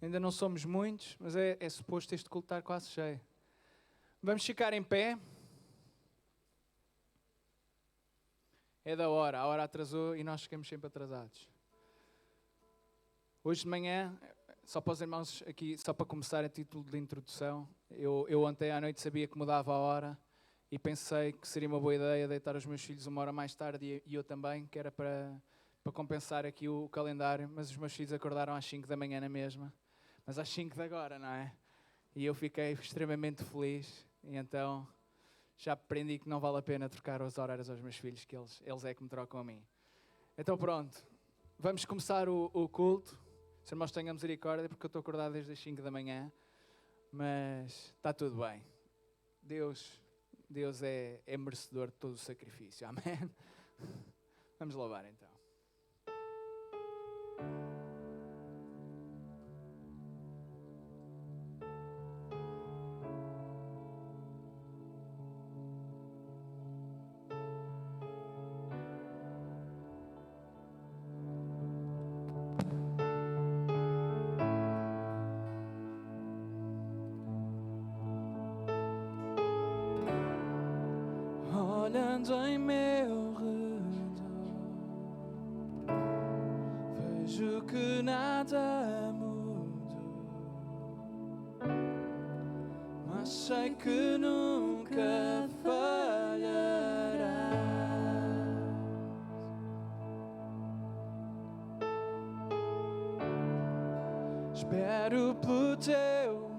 Ainda não somos muitos, mas é suposto este culto estar quase cheio. Vamos ficar em pé. É da hora, a hora atrasou e nós ficamos sempre atrasados. Hoje de manhã, só para os irmãos aqui, só para começar a título de introdução, eu ontem à noite sabia que mudava a hora e pensei que seria uma boa ideia deitar os meus filhos uma hora mais tarde e eu também, que era para compensar aqui o calendário, mas os meus filhos acordaram às 5 da manhã na mesma, mas às 5 de agora, não é? E eu fiquei extremamente feliz e então já aprendi que não vale a pena trocar os horários aos meus filhos, que eles é que me trocam a mim. Então pronto, vamos começar o culto. Os irmãos tenham misericórdia porque eu estou acordado desde as 5 da manhã, mas está tudo bem. Deus é merecedor de todo o sacrifício. Amém? Vamos louvar então. Olhando em meu redor, vejo que nada mudou, mas sei que nunca falharás. Espero pelo teu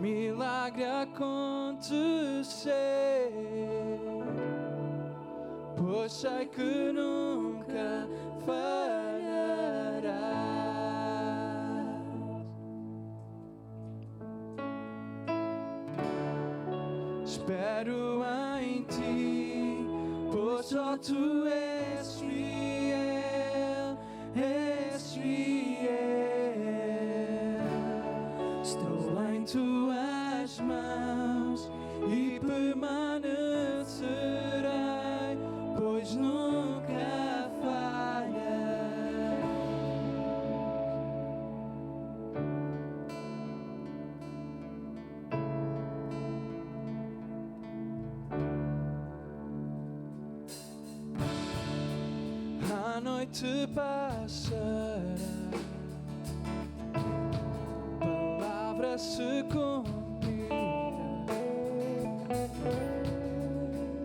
milagre acontecer, pois sei que nunca falharás. Espero em ti, pois só tu és fiel, és fiel. Estou em tuas mãos e permanecerei, pois nunca falhas. A noite passará, se cumprirá,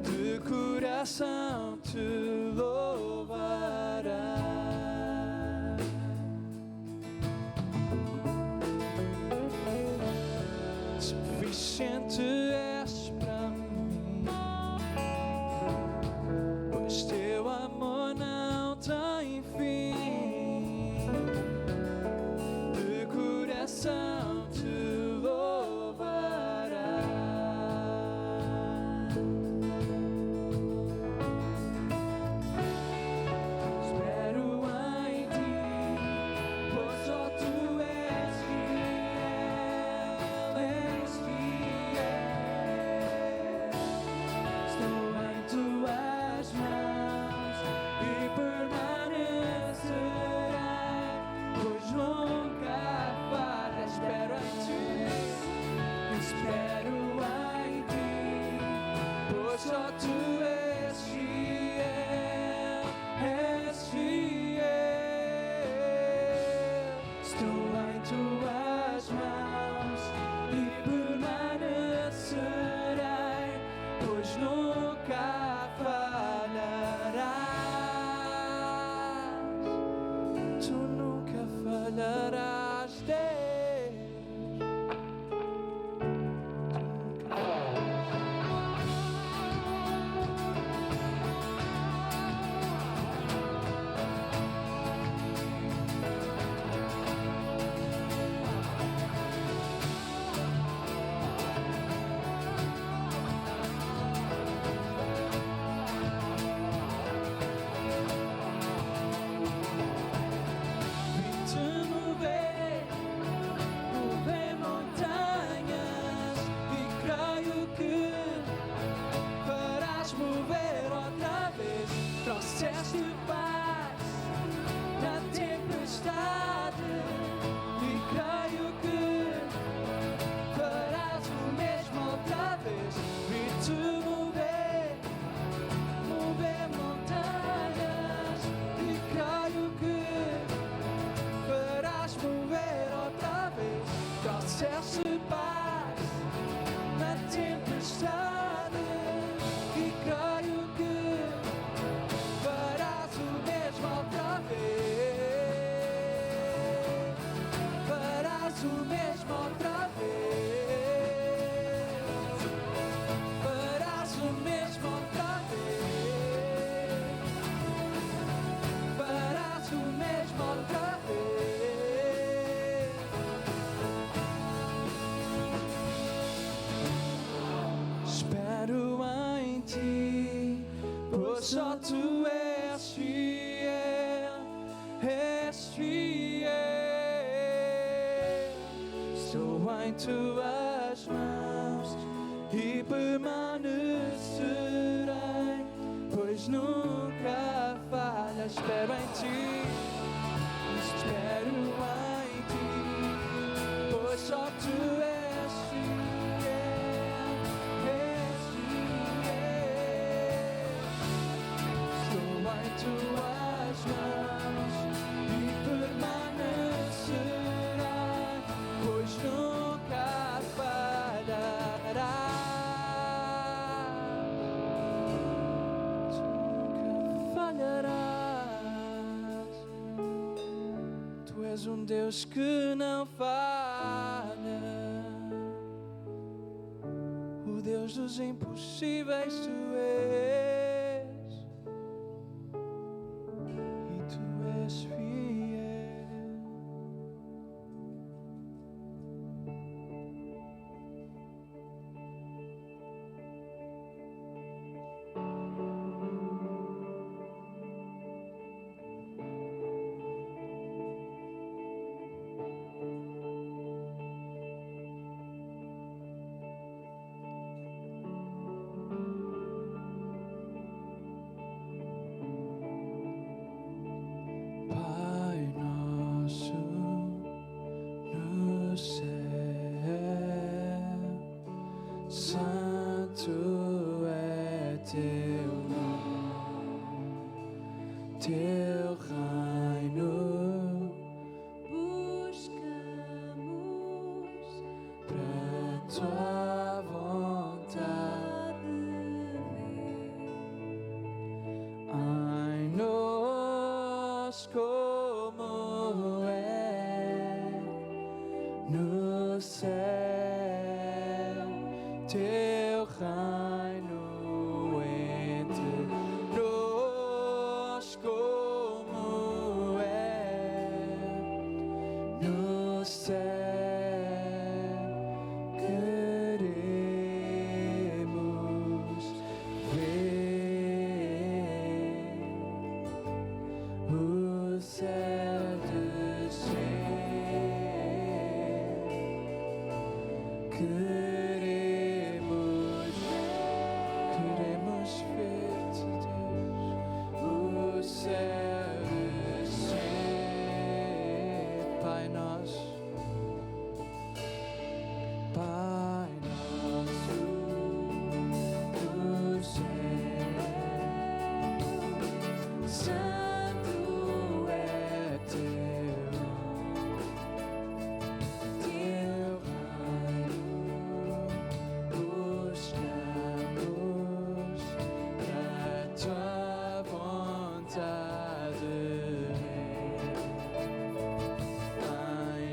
de coração te louvará. Suficiente és para mim, pois teu amor não tem fim. De coração só tu és fiel, és fiel. Estou em tuas mãos e permanecerei, pois nunca falhas. Espero em ti, espero em ti, pois só tu és fiel, és fiel. Estou em tuas mãos e permanecerei, pois nunca falharás. Tu és um Deus que não falha, o Deus dos impossíveis tu és, e tu és fiel. Pai nosso no céu, santo é teu nome, teu reino buscamos para tua vontade em nós como é no céu, teu reino entre nós como é no céu. Queremos ver o céu descer. Queremos ver-te, Deus, o céu descer. Pai nosso, Pai nosso do céu, santo é teu reino, buscamos para tua vontade em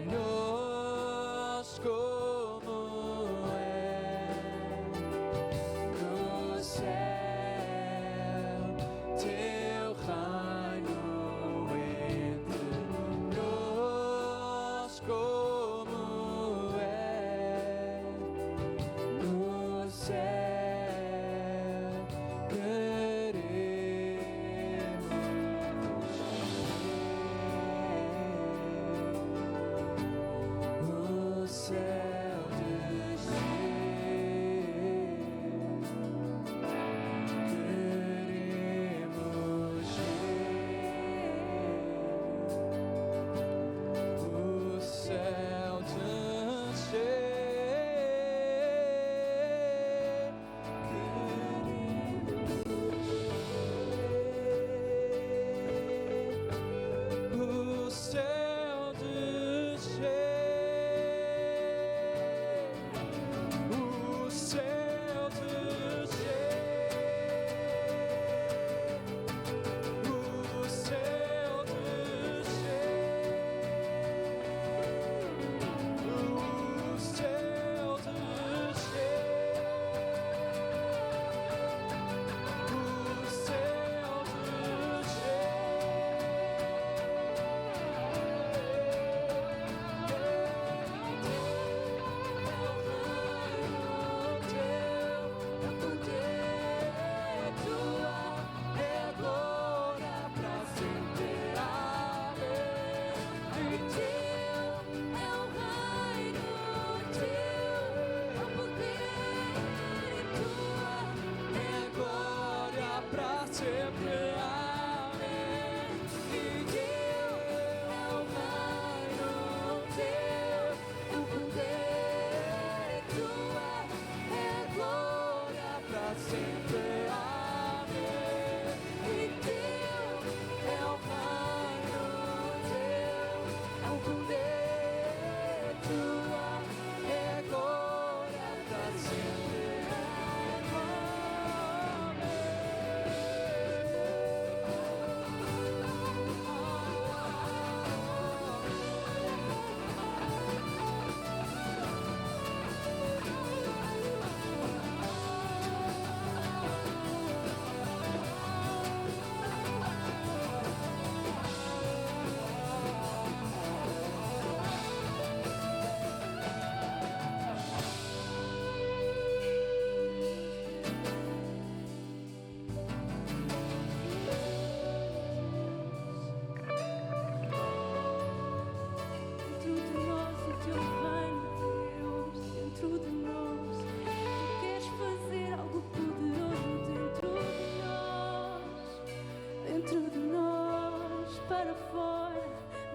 agora,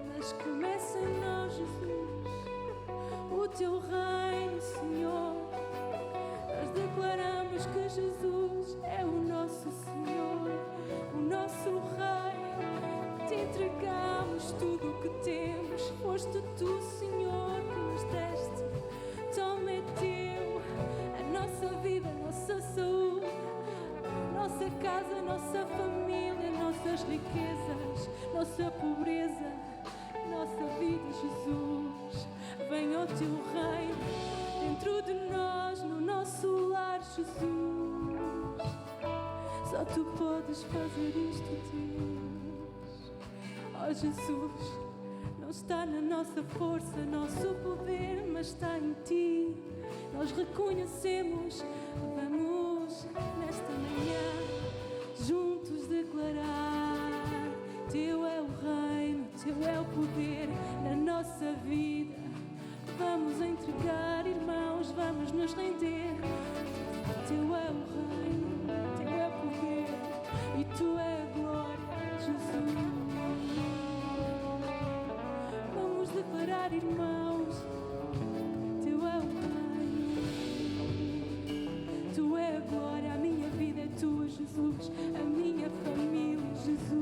mas começa em nós, Jesus, o teu reino, Senhor. Nós declaramos que Jesus é o nosso Senhor, o nosso Rei. Te entregamos tudo o que temos, foste tu, Senhor, que nos deste. Toma é teu, a nossa vida, a nossa saúde, nossa casa, nossa família, nossas riquezas, nossa pobreza, nossa vida, Jesus. Venha o teu reino dentro de nós, no nosso lar, Jesus. Só tu podes fazer isto, Deus. Oh, Jesus, não está na nossa força, nosso poder, mas está em ti. Nós reconhecemos, vamos nesta manhã juntos declarar: teu é o reino, teu é o poder na nossa vida. Vamos entregar, irmãos, vamos nos render. Teu é o reino, teu é o poder e tu é a glória, Jesus. Vamos declarar, irmãos, teu é o reino, tu é a glória, a minha vida é tua, Jesus, a minha família, Jesus.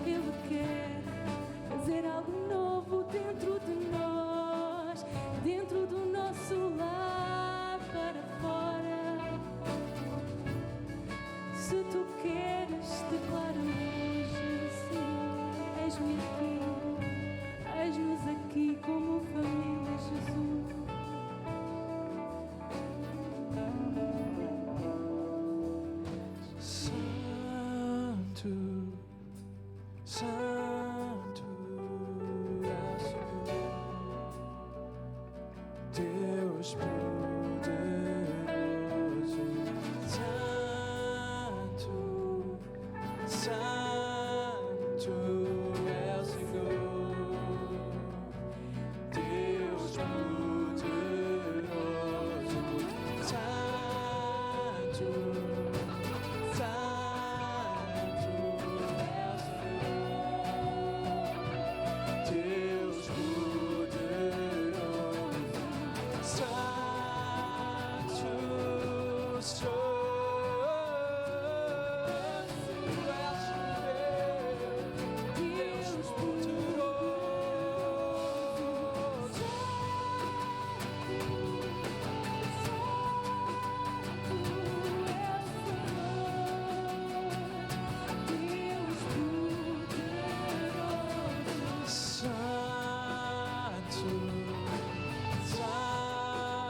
Ele quer fazer algo novo dentro de nós, dentro do nosso lar, para fora. Se tu queres, declara hoje, Senhor, eis-me aqui, eis-nos aqui como família, Jesus. Santo, Santo é o Senhor, Deus poderoso. Santo, Santo é o Senhor, Deus poderoso. Santo, Santo é o Senhor, Deus poderoso. Santo, Santo é o Senhor, Deus poderoso. Santo,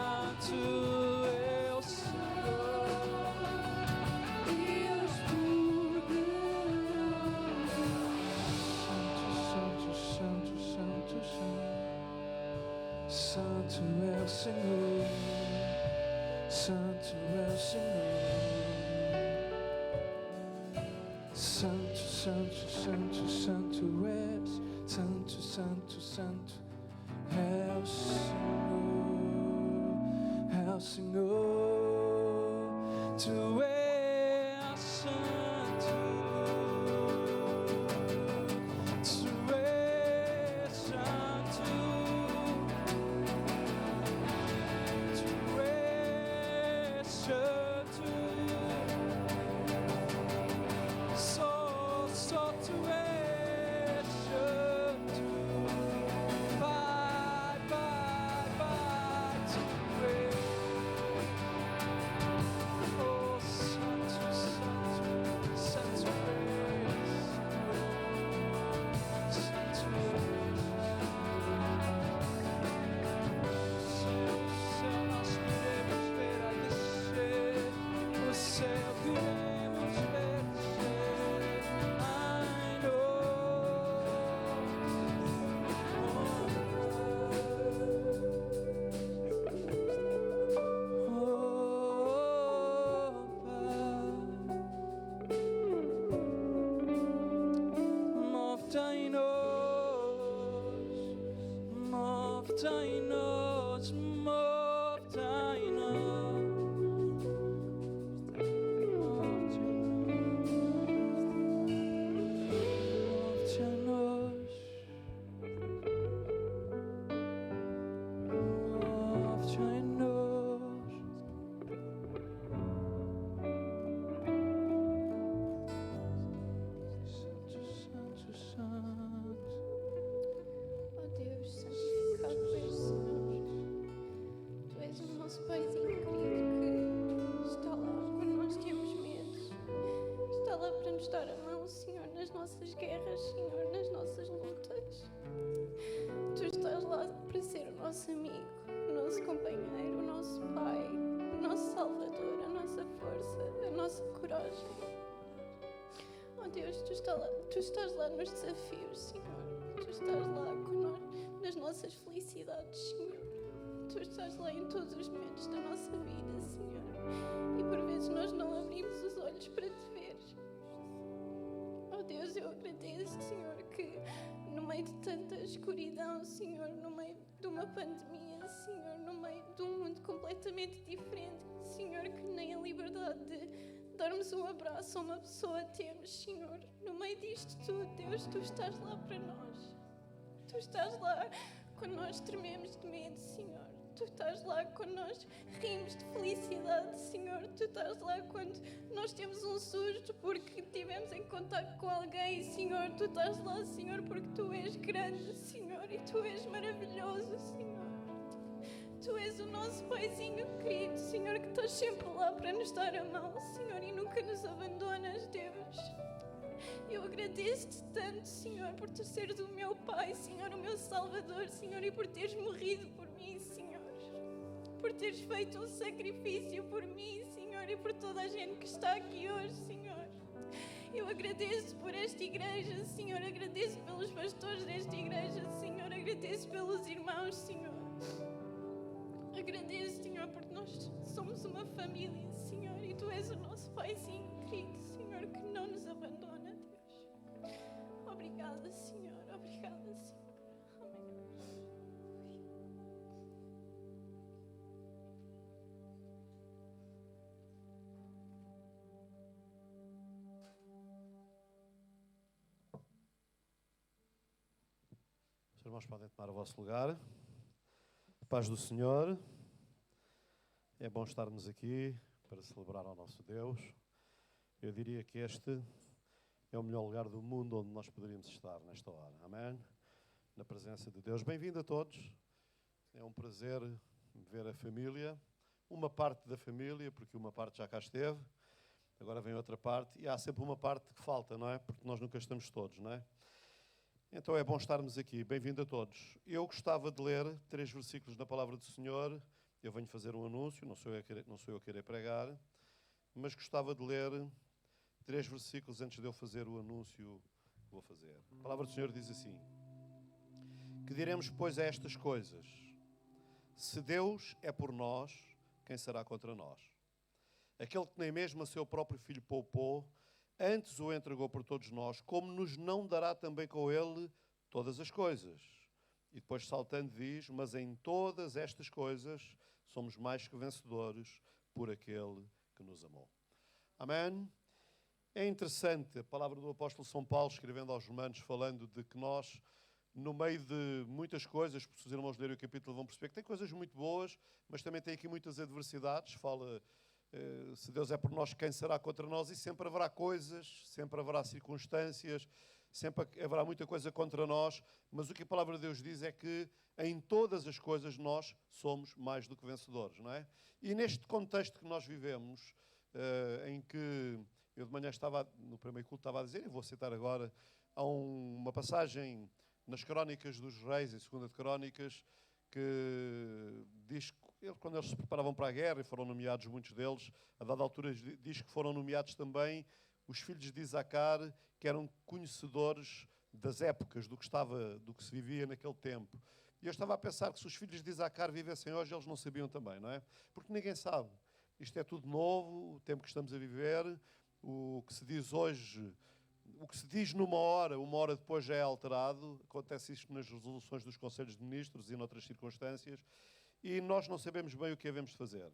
Santo é o Senhor, Santo, Santo, Santo, Santo, Santo é o Senhor, Santo é o Senhor. Santo, Santo, Santo, Santo és, Santo, Santo, Santo é o Senhor, é o Senhor, Tu és santo, Tu és santo, Tu és santo. Só tu és santo, Pai, Pai, Pai, tu és. Oh, santo, santo, santo és, santo és. O céu nós queremos ver a descer, o céu queremos ver descer. Move-te em nós, move-te em nós. nos dar a mão, Senhor, nas nossas guerras, Senhor, nas nossas lutas. Tu estás lá para ser o nosso amigo, o nosso companheiro, o nosso Pai, o nosso Salvador, a nossa força, a nossa coragem. Oh Deus, tu estás lá nos desafios, Senhor. Tu estás lá connosco nas nossas felicidades, Senhor. Tu estás lá em todos os momentos da nossa vida, Senhor. E por vezes nós não abrimos os olhos para te ver. Oh Deus, eu agradeço, Senhor, que no meio de tanta escuridão, Senhor, no meio de uma pandemia, Senhor, no meio de um mundo completamente diferente, Senhor, que nem a liberdade de darmos um abraço a uma pessoa temos, Senhor. No meio disto tudo, Deus, tu estás lá para nós. Tu estás lá quando nós trememos de medo, Senhor. Tu estás lá quando nós rimos de felicidade, Senhor. Tu estás lá quando nós temos um susto porque estivemos em contato com alguém, Senhor. Tu estás lá, Senhor, porque Tu és grande, Senhor, e Tu és maravilhoso, Senhor. Tu és o nosso Paizinho querido, Senhor, que estás sempre lá para nos dar a mão, Senhor, e nunca nos abandonas, Deus. Eu agradeço-te tanto, Senhor, por Tu seres o meu Pai, Senhor, o meu Salvador, Senhor, e por teres morrido por mim, Senhor. Por teres feito um sacrifício por mim, Senhor, e por toda a gente que está aqui hoje, Senhor. Eu agradeço por esta igreja, Senhor, agradeço pelos pastores desta igreja, Senhor, agradeço pelos irmãos, Senhor. Agradeço, Senhor, porque nós somos uma família, Senhor, e Tu és o nosso Paizinho querido, Senhor, que não nos abandona, Deus. Obrigada, Senhor, obrigada, Senhor. Amém. Os irmãos podem tomar o vosso lugar. Paz do Senhor. É bom estarmos aqui para celebrar ao nosso Deus. Eu diria que este é o melhor lugar do mundo onde nós poderíamos estar nesta hora. Amém? Na presença de Deus. Bem-vindo a todos. É um prazer ver a família. Uma parte da família, porque uma parte já cá esteve. Agora vem outra parte. E há sempre uma parte que falta, não é? Porque nós nunca estamos todos, não é? Então é bom estarmos aqui. Bem-vindo a todos. Eu gostava de ler 3 versículos da Palavra do Senhor. Eu venho fazer um anúncio, não sou eu a querer pregar, mas gostava de ler 3 versículos antes de eu fazer o anúncio que vou fazer. A Palavra do Senhor diz assim: Que diremos, pois, a estas coisas? Se Deus é por nós, quem será contra nós? Aquele que nem mesmo a seu próprio Filho poupou, antes o entregou por todos nós, como nos não dará também com ele todas as coisas? E depois, saltando, diz: Mas em todas estas coisas somos mais que vencedores por aquele que nos amou. Amém? É interessante a palavra do apóstolo São Paulo, escrevendo aos Romanos, falando de que nós, no meio de muitas coisas, se os irmãos lerem o capítulo vão perceber que tem coisas muito boas, mas também tem aqui muitas adversidades. Fala, se Deus é por nós, quem será contra nós? E sempre haverá coisas, sempre haverá circunstâncias, sempre haverá muita coisa contra nós, mas o que a palavra de Deus diz é que em todas as coisas nós somos mais do que vencedores, não é? E neste contexto que nós vivemos, em que eu de manhã estava, no primeiro culto estava a dizer, e vou citar agora, há uma passagem nas Crónicas dos Reis, em 2 de Crónicas, que diz que quando eles se preparavam para a guerra, e foram nomeados muitos deles, a dada altura diz que foram nomeados também os filhos de Isacar, que eram conhecedores das épocas, do que se vivia naquele tempo. E eu estava a pensar que se os filhos de Isacar vivessem hoje, eles não sabiam também, não é? Porque ninguém sabe. Isto é tudo novo, o tempo que estamos a viver, o que se diz hoje, o que se diz numa hora depois já é alterado. Acontece isto nas resoluções dos Conselhos de Ministros e noutras circunstâncias, e nós não sabemos bem o que devemos fazer.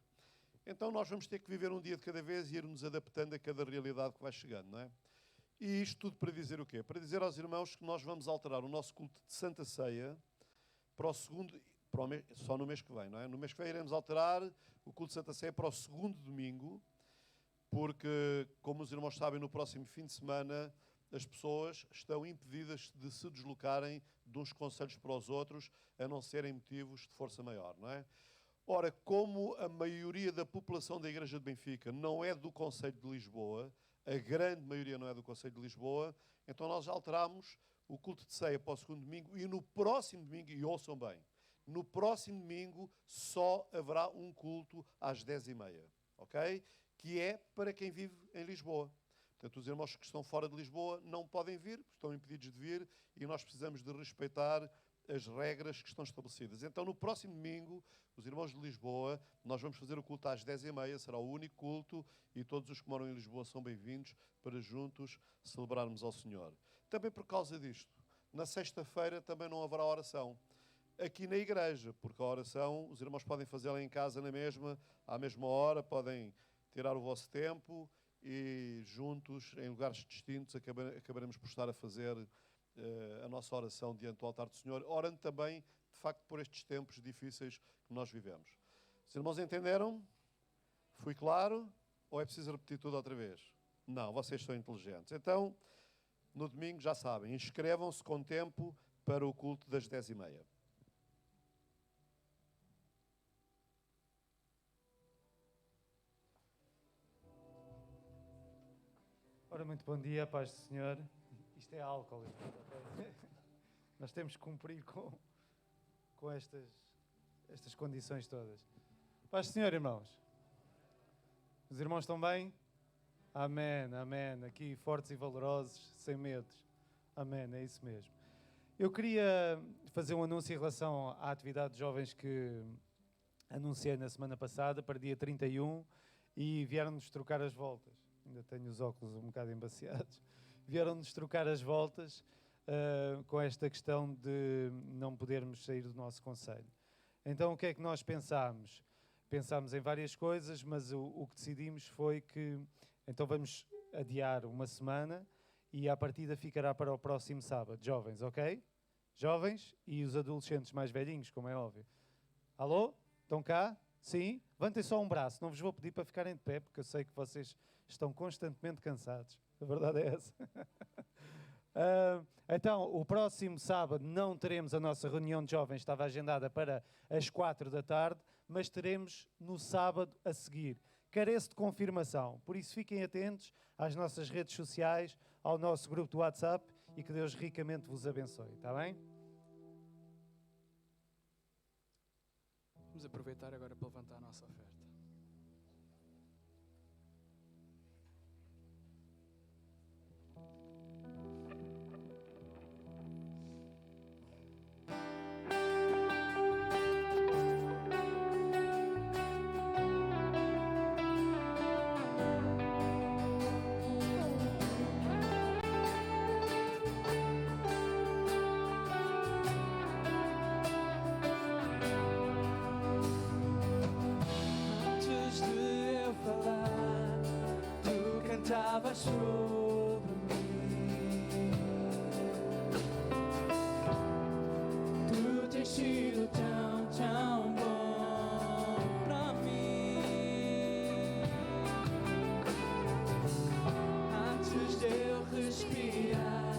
Então nós vamos ter que viver um dia de cada vez e ir-nos adaptando a cada realidade que vai chegando, não é? E isto tudo para dizer o quê? Para dizer aos irmãos que nós vamos alterar o nosso culto de Santa Ceia para o segundo, só no mês que vem, não é? No mês que vem iremos alterar o culto de Santa Ceia para o segundo domingo, porque, como os irmãos sabem, no próximo fim de semana as pessoas estão impedidas de se deslocarem de uns concelhos para os outros, a não serem motivos de força maior, não é? Ora, como a maioria da população da Igreja de Benfica não é do Concelho de Lisboa, a grande maioria não é do Conselho de Lisboa, então nós alterámos o culto de ceia para o segundo domingo e no próximo domingo, e ouçam bem, no próximo domingo só haverá um culto às 10h30, ok? Que é para quem vive em Lisboa. Portanto, os irmãos que estão fora de Lisboa não podem vir, estão impedidos de vir e nós precisamos de respeitar as regras que estão estabelecidas. Então, no próximo domingo, os irmãos de Lisboa, nós vamos fazer o culto às 10h30, será o único culto e todos os que moram em Lisboa são bem-vindos para juntos celebrarmos ao Senhor. Também por causa disto, na sexta-feira também não haverá oração aqui na igreja, porque a oração os irmãos podem fazê-la em casa à mesma hora, podem tirar o vosso tempo e juntos, em lugares distintos, acabaremos por estar a fazer a nossa oração diante do altar do Senhor, orando também, de facto, por estes tempos difíceis que nós vivemos. Os irmãos entenderam? Fui claro? Ou é preciso repetir tudo outra vez? Não, vocês são inteligentes. Então, no domingo, já sabem, inscrevam-se com tempo para o culto das 10h30. Ora, muito bom dia, paz do Senhor. Isto é álcool. Okay? Nós temos que cumprir com estas condições todas. Paz do Senhor, irmãos. Os irmãos estão bem? Amém, amém. Aqui fortes e valorosos, sem medos. Amém, é isso mesmo. Eu queria fazer um anúncio em relação à atividade de jovens que anunciei na semana passada, para dia 31, e vieram-nos trocar as voltas. Ainda tenho os óculos um bocado embaciados. Vieram-nos trocar as voltas com esta questão de não podermos sair do nosso concelho. Então, o que é que nós pensámos? Pensámos em várias coisas, mas o que decidimos foi que então vamos adiar uma semana e à partida ficará para o próximo sábado. Jovens, ok? Jovens e os adolescentes mais velhinhos, como é óbvio. Alô? Estão cá? Sim? Levantem só um braço. Não vos vou pedir para ficarem de pé, porque eu sei que vocês estão constantemente cansados. A verdade é essa. Então, o próximo sábado não teremos a nossa reunião de jovens, estava agendada para as 4 da tarde, mas teremos no sábado a seguir. Carece de confirmação, por isso fiquem atentos às nossas redes sociais, ao nosso grupo do WhatsApp e que Deus ricamente vos abençoe, está bem? Vamos aproveitar agora para levantar a nossa oferta. Cantavas sobre mim. Tu tens sido tão, tão bom para mim. Antes de eu respirar,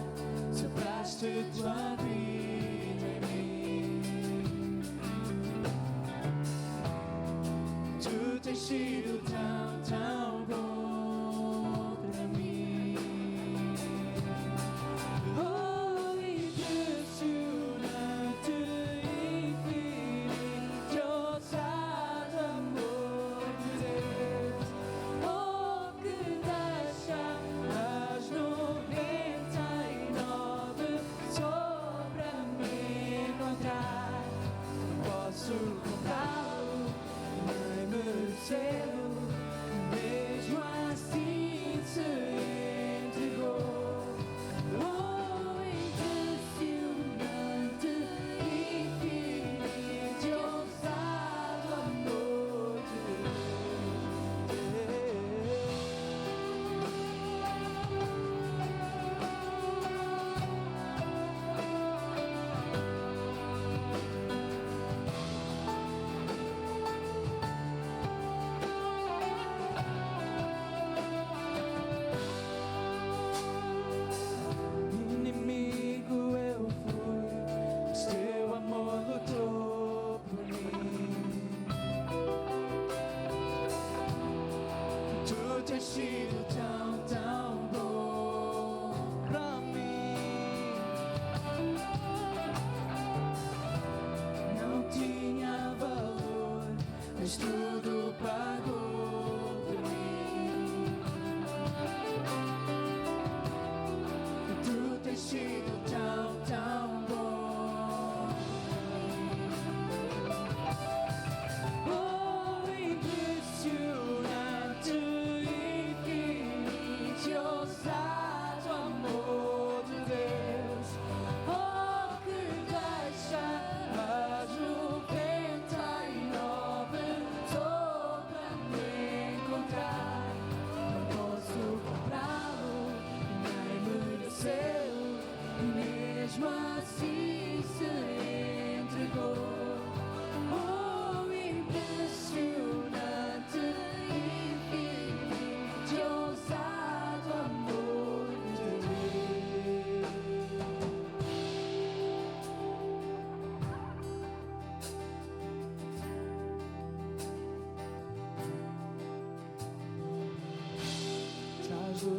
sopraste tua vida em mim. Tu tens sido tão, tão bom. Oh,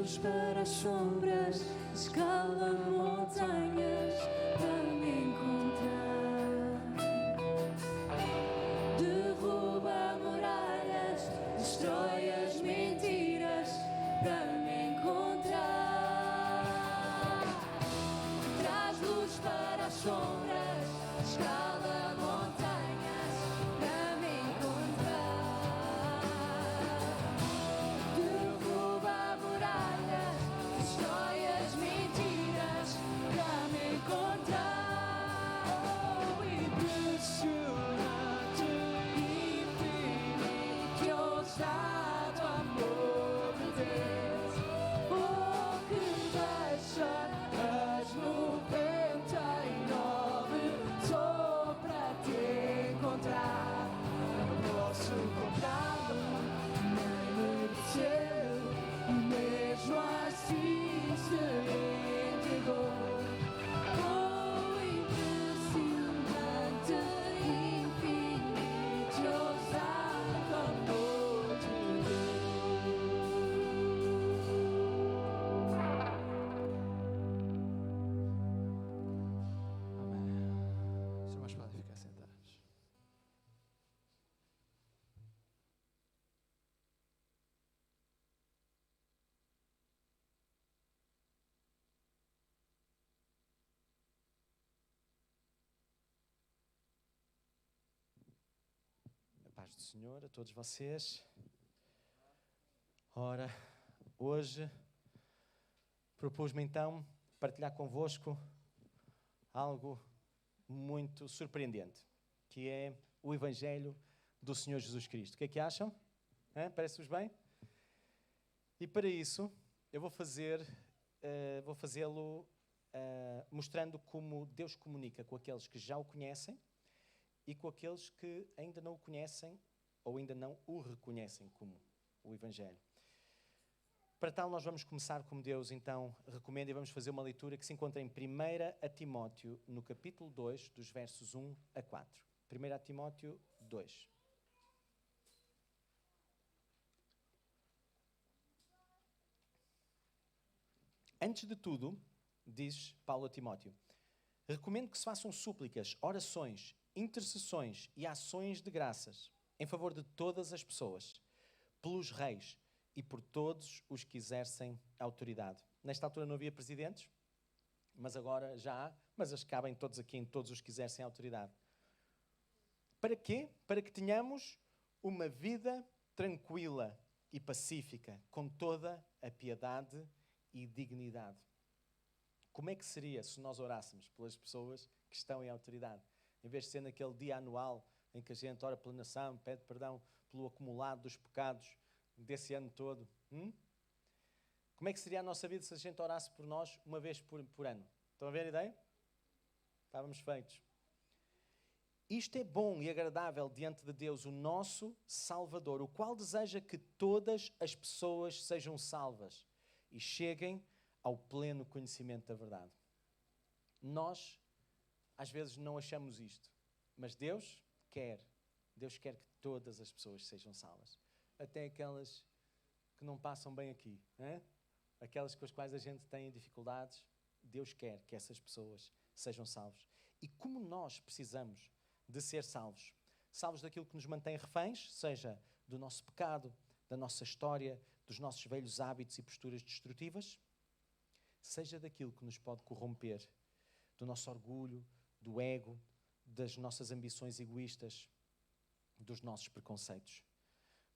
luz para as sombras, escala montanhas para me encontrar. Derruba muralhas, destrói as mentiras para me encontrar. Traz luz para as sombras, escala montanhas para me encontrar. Derruba muralhas, destrói as mentiras para me encontrar. Oh, impressionante, infinito e ousado amor de Deus. Oh, que deixar as 99 só para te encontrar. Não posso comprá-lo, nem merecê-lo, e mesmo assim se entregou. Oh, impressionante, infinito e ousado amor de Amém. Os irmãos podem ficar sentados. A paz do Senhor a todos vocês. Ora, hoje propus-me então partilhar convosco algo muito surpreendente, que é o Evangelho do Senhor Jesus Cristo. O que é que acham? Parece-vos bem? E para isso eu vou fazê-lo mostrando como Deus comunica com aqueles que já o conhecem e com aqueles que ainda não o conhecem ou ainda não o reconhecem como o Evangelho. Para tal, nós vamos começar como Deus então recomenda e vamos fazer uma leitura que se encontra em 1 Timóteo, no capítulo 2, dos versos 1 a 4. 1 Timóteo 2. Antes de tudo, diz Paulo a Timóteo, recomendo que se façam súplicas, orações, intercessões e ações de graças em favor de todas as pessoas, pelos reis e por todos os que exercem autoridade. Nesta altura não havia presidentes, mas agora já há, mas eles cabem todos aqui em todos os que exercem autoridade. Para quê? Para que tenhamos uma vida tranquila e pacífica, com toda a piedade e dignidade. Como é que seria se nós orássemos pelas pessoas que estão em autoridade? Em vez de ser naquele dia anual em que a gente ora pela nação, pede perdão pelo acumulado dos pecados desse ano todo. Como é que seria a nossa vida se a gente orasse por nós uma vez por ano? Estão a ver a ideia? Estávamos feitos. Isto é bom e agradável diante de Deus, o nosso Salvador, o qual deseja que todas as pessoas sejam salvas e cheguem ao pleno conhecimento da verdade. Nós, às vezes, não achamos isto, mas Deus quer que todas as pessoas sejam salvas. Até aquelas que não passam bem aqui, hein? Aquelas com as quais a gente tem dificuldades, Deus quer que essas pessoas sejam salvas. E como nós precisamos de ser salvos? Salvos daquilo que nos mantém reféns, seja do nosso pecado, da nossa história, dos nossos velhos hábitos e posturas destrutivas, seja daquilo que nos pode corromper, do nosso orgulho, do ego, das nossas ambições egoístas, dos nossos preconceitos.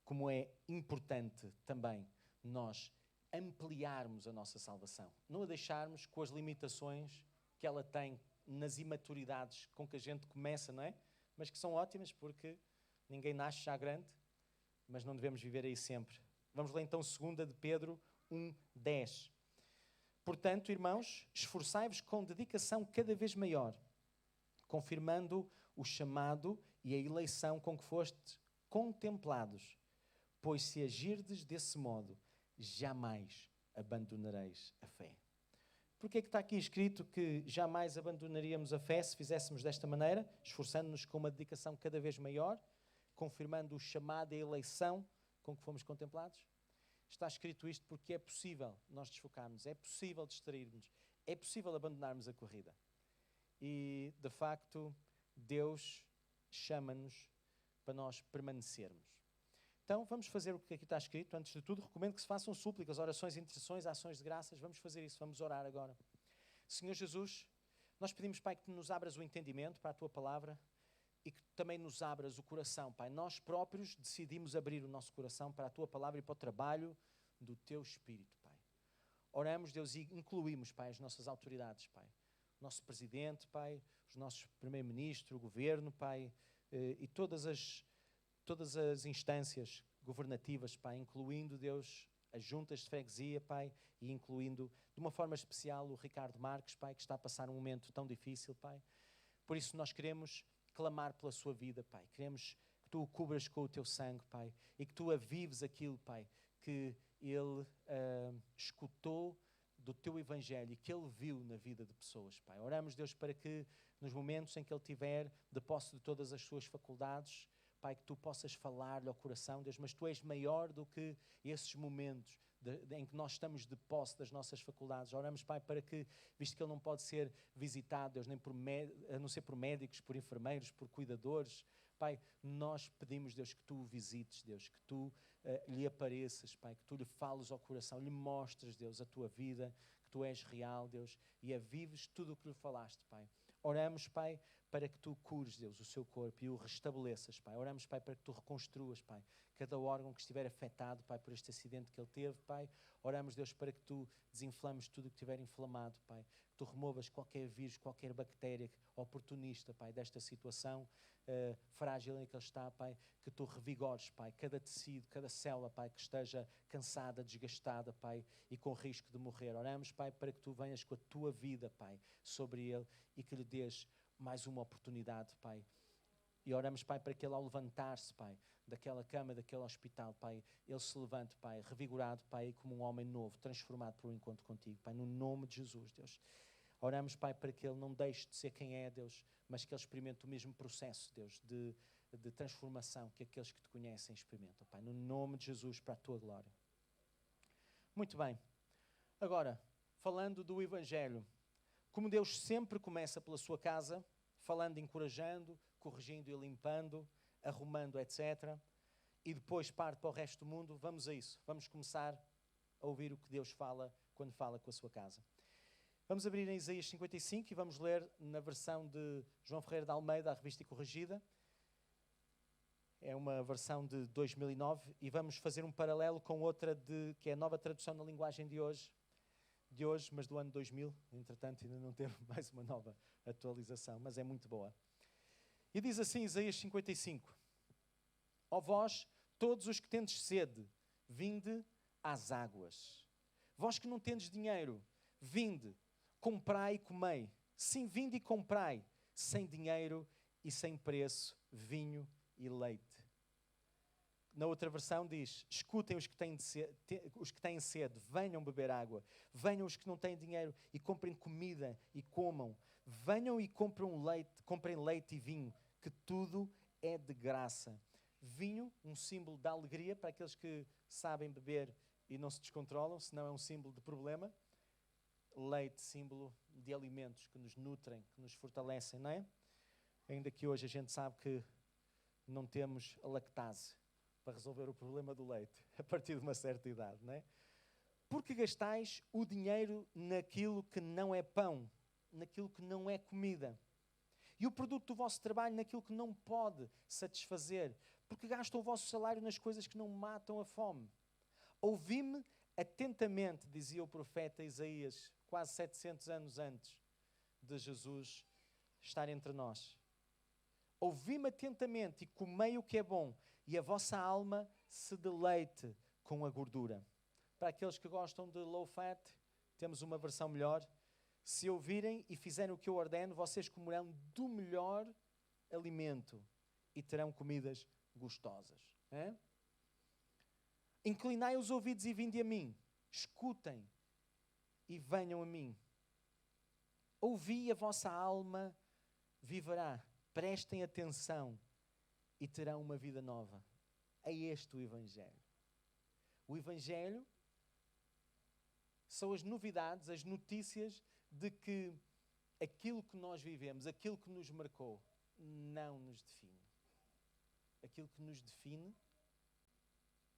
Como é importante também nós ampliarmos a nossa salvação, não a deixarmos com as limitações que ela tem nas imaturidades com que a gente começa, não é? Mas que são ótimas porque ninguém nasce já grande, mas não devemos viver aí sempre. Vamos ler então 2 de Pedro 1:10. Portanto, irmãos, esforçai-vos com dedicação cada vez maior, confirmando o chamado e a eleição com que fostes contemplados, pois se agirdes desse modo, jamais abandonareis a fé. Porquê é que está aqui escrito que jamais abandonaríamos a fé se fizéssemos desta maneira, esforçando-nos com uma dedicação cada vez maior, confirmando o chamado e a eleição com que fomos contemplados? está escrito isto porque é possível nós desfocarmos, é possível distrairmos, é possível abandonarmos a corrida. E, de facto, Deus chama-nos para nós permanecermos. Então, vamos fazer o que aqui está escrito. Antes de tudo, recomendo que se façam súplicas, orações, intercessões, ações de graças. Vamos fazer isso, vamos orar agora. Senhor Jesus, nós pedimos, Pai, que nos abras o entendimento para a Tua palavra e que também nos abras o coração, Pai. Nós próprios decidimos abrir o nosso coração para a Tua palavra e para o trabalho do Teu Espírito, Pai. Oramos, Deus, e incluímos, Pai, as nossas autoridades, Pai. O nosso Presidente, Pai, os nossos Primeiro-Ministro, o Governo, Pai, e todas as instâncias governativas, Pai, incluindo, Deus, as juntas de freguesia, Pai, e incluindo, de uma forma especial, o Ricardo Marques, Pai, que está a passar um momento tão difícil, Pai. Por isso nós queremos clamar pela sua vida, Pai. Queremos que Tu o cubras com o Teu sangue, Pai, e que Tu avives aquilo, Pai, que ele escutou do Teu Evangelho e que ele viu na vida de pessoas, Pai. Oramos, Deus, para que nos momentos em que ele tiver de posse de todas as suas faculdades, Pai, que Tu possas falar-lhe ao coração, Deus, mas Tu és maior do que esses momentos em que nós estamos de posse das nossas faculdades. Oramos, Pai, para que, visto que ele não pode ser visitado, Deus, nem a não ser por médicos, por enfermeiros, por cuidadores, Pai, nós pedimos, Deus, que Tu o visites, Deus, que Tu lhe apareças, Pai, que Tu lhe fales ao coração, lhe mostres, Deus, a Tua vida, que Tu és real, Deus, e avives tudo o que lhe falaste, Pai. Oramos, Pai, para que Tu cures, Deus, o seu corpo e o restabeleças, Pai. Oramos, Pai, para que Tu reconstruas, Pai, cada órgão que estiver afetado, Pai, por este acidente que ele teve, Pai. Oramos, Deus, para que Tu desinflames tudo o que estiver inflamado, Pai. Que Tu removas qualquer vírus, qualquer bactéria oportunista, Pai, desta situação frágil em que ele está, Pai. Que Tu revigores, Pai, cada tecido, cada célula, Pai, que esteja cansada, desgastada, Pai, e com risco de morrer. Oramos, Pai, para que Tu venhas com a Tua vida, Pai, sobre ele e que lhe dês mais uma oportunidade, Pai. E oramos, Pai, para que ele, ao levantar-se, Pai, daquela cama, daquele hospital, Pai, ele se levante, Pai, revigorado, Pai, como um homem novo, transformado por um encontro contigo, Pai, no nome de Jesus, Deus. Oramos, Pai, para que ele não deixe de ser quem é, Deus, mas que ele experimente o mesmo processo, Deus, de transformação que aqueles que Te conhecem experimentam, Pai, no nome de Jesus, para a Tua glória. Muito bem. Agora, falando do Evangelho, como Deus sempre começa pela sua casa, falando, encorajando, corrigindo e limpando, arrumando, etc. E depois parte para o resto do mundo, vamos a isso. Vamos começar a ouvir o que Deus fala quando fala com a sua casa. Vamos abrir em Isaías 55 e vamos ler na versão de João Ferreira de Almeida, a Revista e Corrigida. É uma versão de 2009 e vamos fazer um paralelo com outra que é a nova tradução na linguagem de hoje, mas do ano 2000, entretanto ainda não teve mais uma nova atualização, mas é muito boa. E diz assim Isaías 55: Ó vós, todos os que tendes sede, vinde às águas. Vós que não tendes dinheiro, vinde, comprai e comei. Sim, vinde e comprai, sem dinheiro e sem preço, vinho e leite. Na outra versão diz: escutem os que têm sede, venham beber água. Venham os que não têm dinheiro e comprem comida e comam. Venham e comprem leite e vinho, que tudo é de graça. Vinho, um símbolo da alegria para aqueles que sabem beber e não se descontrolam, senão é um símbolo de problema. Leite, símbolo de alimentos que nos nutrem, que nos fortalecem, não é? Ainda que hoje a gente sabe que não temos a lactase para resolver o problema do leite, a partir de uma certa idade, não é? Porque gastais o dinheiro naquilo que não é pão, naquilo que não é comida, e o produto do vosso trabalho naquilo que não pode satisfazer, porque gastam o vosso salário nas coisas que não matam a fome. Ouvi-me atentamente, dizia o profeta Isaías, quase 700 anos antes de Jesus estar entre nós. Ouvi-me atentamente e comei o que é bom, e a vossa alma se deleite com a gordura. Para aqueles que gostam de low fat, temos uma versão melhor. Se ouvirem e fizerem o que eu ordeno, vocês comerão do melhor alimento e terão comidas gostosas. É? Inclinai os ouvidos e vinde a mim. Escutem e venham a mim. Ouvi, a vossa alma viverá. Prestem atenção e terão uma vida nova. É este o Evangelho. O Evangelho são as novidades, as notícias de que aquilo que nós vivemos, aquilo que nos marcou, não nos define. Aquilo que nos define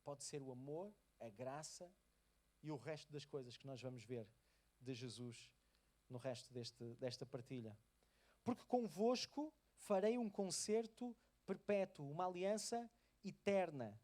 pode ser o amor, a graça e o resto das coisas que nós vamos ver de Jesus no resto desta partilha. Porque convosco farei um concerto perpétuo, uma aliança eterna,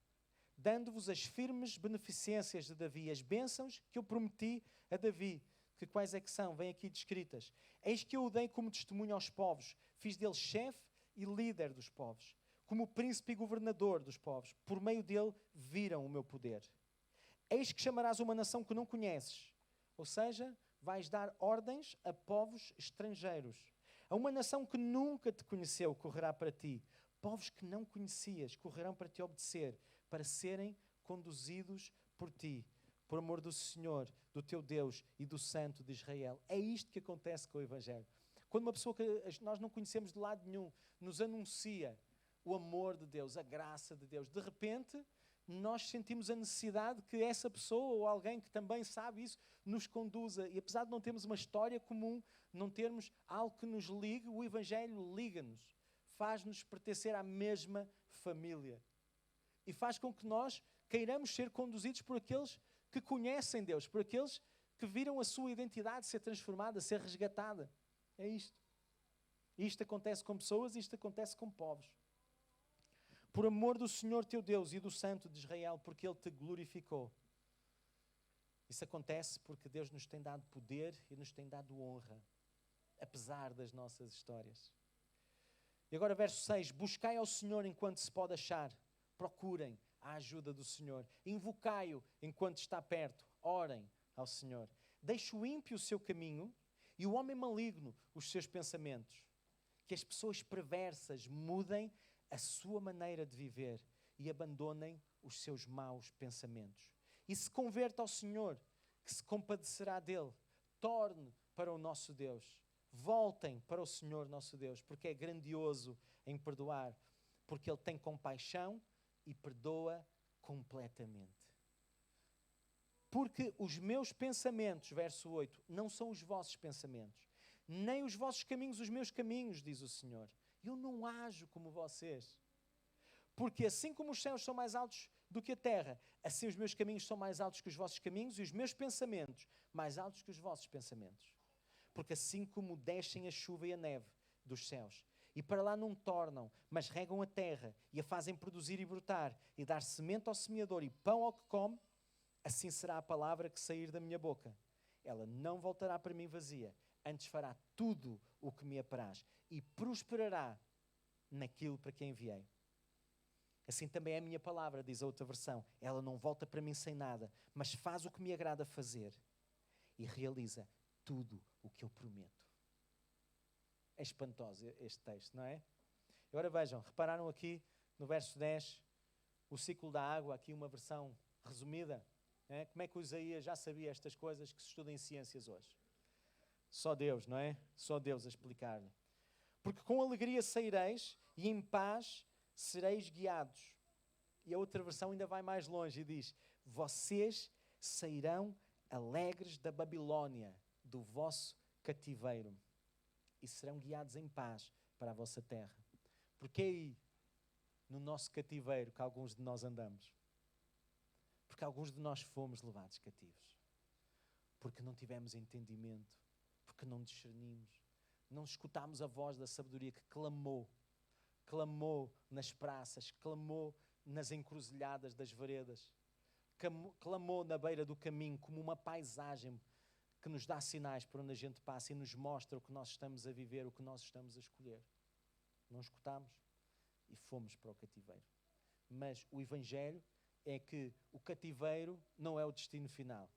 dando-vos as firmes beneficências de Davi, as bênçãos que eu prometi a Davi. Que quais é que são? Vêm aqui descritas. Eis que eu o dei como testemunho aos povos, fiz dele chefe e líder dos povos, como príncipe e governador dos povos. Por meio dele viram o meu poder. Eis que chamarás uma nação que não conheces, ou seja, vais dar ordens a povos estrangeiros. A uma nação que nunca te conheceu correrá para ti. Povos que não conhecias correrão para te obedecer, para serem conduzidos por ti, por amor do Senhor, do teu Deus e do Santo de Israel. É isto que acontece com o Evangelho. Quando uma pessoa que nós não conhecemos de lado nenhum nos anuncia o amor de Deus, a graça de Deus, de repente nós sentimos a necessidade que essa pessoa ou alguém que também sabe isso nos conduza. E apesar de não termos uma história comum, não termos algo que nos ligue, o Evangelho liga-nos, faz-nos pertencer à mesma família e faz com que nós queiramos ser conduzidos por aqueles que conhecem Deus, por aqueles que viram a sua identidade ser transformada, ser resgatada. É isto. Isto acontece com pessoas, isto acontece com povos. Por amor do Senhor teu Deus e do Santo de Israel, porque Ele te glorificou. Isso acontece porque Deus nos tem dado poder e nos tem dado honra, apesar das nossas histórias. E agora verso 6, buscai ao Senhor enquanto se pode achar, procurem a ajuda do Senhor, invocai-o enquanto está perto, orem ao Senhor. Deixe o ímpio o seu caminho e o homem maligno os seus pensamentos. Que as pessoas perversas mudem a sua maneira de viver e abandonem os seus maus pensamentos. E se converta ao Senhor, que se compadecerá dele. Torne para o nosso Deus. Voltem para o Senhor nosso Deus, porque é grandioso em perdoar, porque Ele tem compaixão e perdoa completamente. Porque os meus pensamentos, verso 8, não são os vossos pensamentos, nem os vossos caminhos os meus caminhos, diz o Senhor. Eu não ajo como vocês. Porque assim como os céus são mais altos do que a terra, assim os meus caminhos são mais altos que os vossos caminhos e os meus pensamentos mais altos que os vossos pensamentos. Porque assim como descem a chuva e a neve dos céus, e para lá não tornam, mas regam a terra e a fazem produzir e brotar, e dar semente ao semeador e pão ao que come, assim será a palavra que sair da minha boca. Ela não voltará para mim vazia, antes fará tudo o que me apraz e prosperará naquilo para que enviei. Assim também é a minha palavra, diz a outra versão. Ela não volta para mim sem nada, mas faz o que me agrada fazer e realiza tudo o que eu prometo. É espantoso este texto, não é? Agora vejam, repararam aqui no verso 10, o ciclo da água, aqui uma versão resumida. É? Como é que o Isaías já sabia estas coisas que se estudam em ciências hoje? Só Deus, não é? Só Deus a explicar-lhe. Porque com alegria saireis e em paz sereis guiados. E a outra versão ainda vai mais longe e diz: vocês sairão alegres da Babilônia, do vosso cativeiro, e serão guiados em paz para a vossa terra. Porque é aí, no nosso cativeiro, que alguns de nós andamos. Porque alguns de nós fomos levados cativos. Porque não tivemos entendimento. Porque não discernimos. Não escutámos a voz da sabedoria que clamou. Clamou nas praças, clamou nas encruzilhadas das veredas. Clamou na beira do caminho como uma paisagem que nos dá sinais por onde a gente passa e nos mostra o que nós estamos a viver, o que nós estamos a escolher. Não escutámos e fomos para o cativeiro. Mas o Evangelho é que o cativeiro não é o destino final.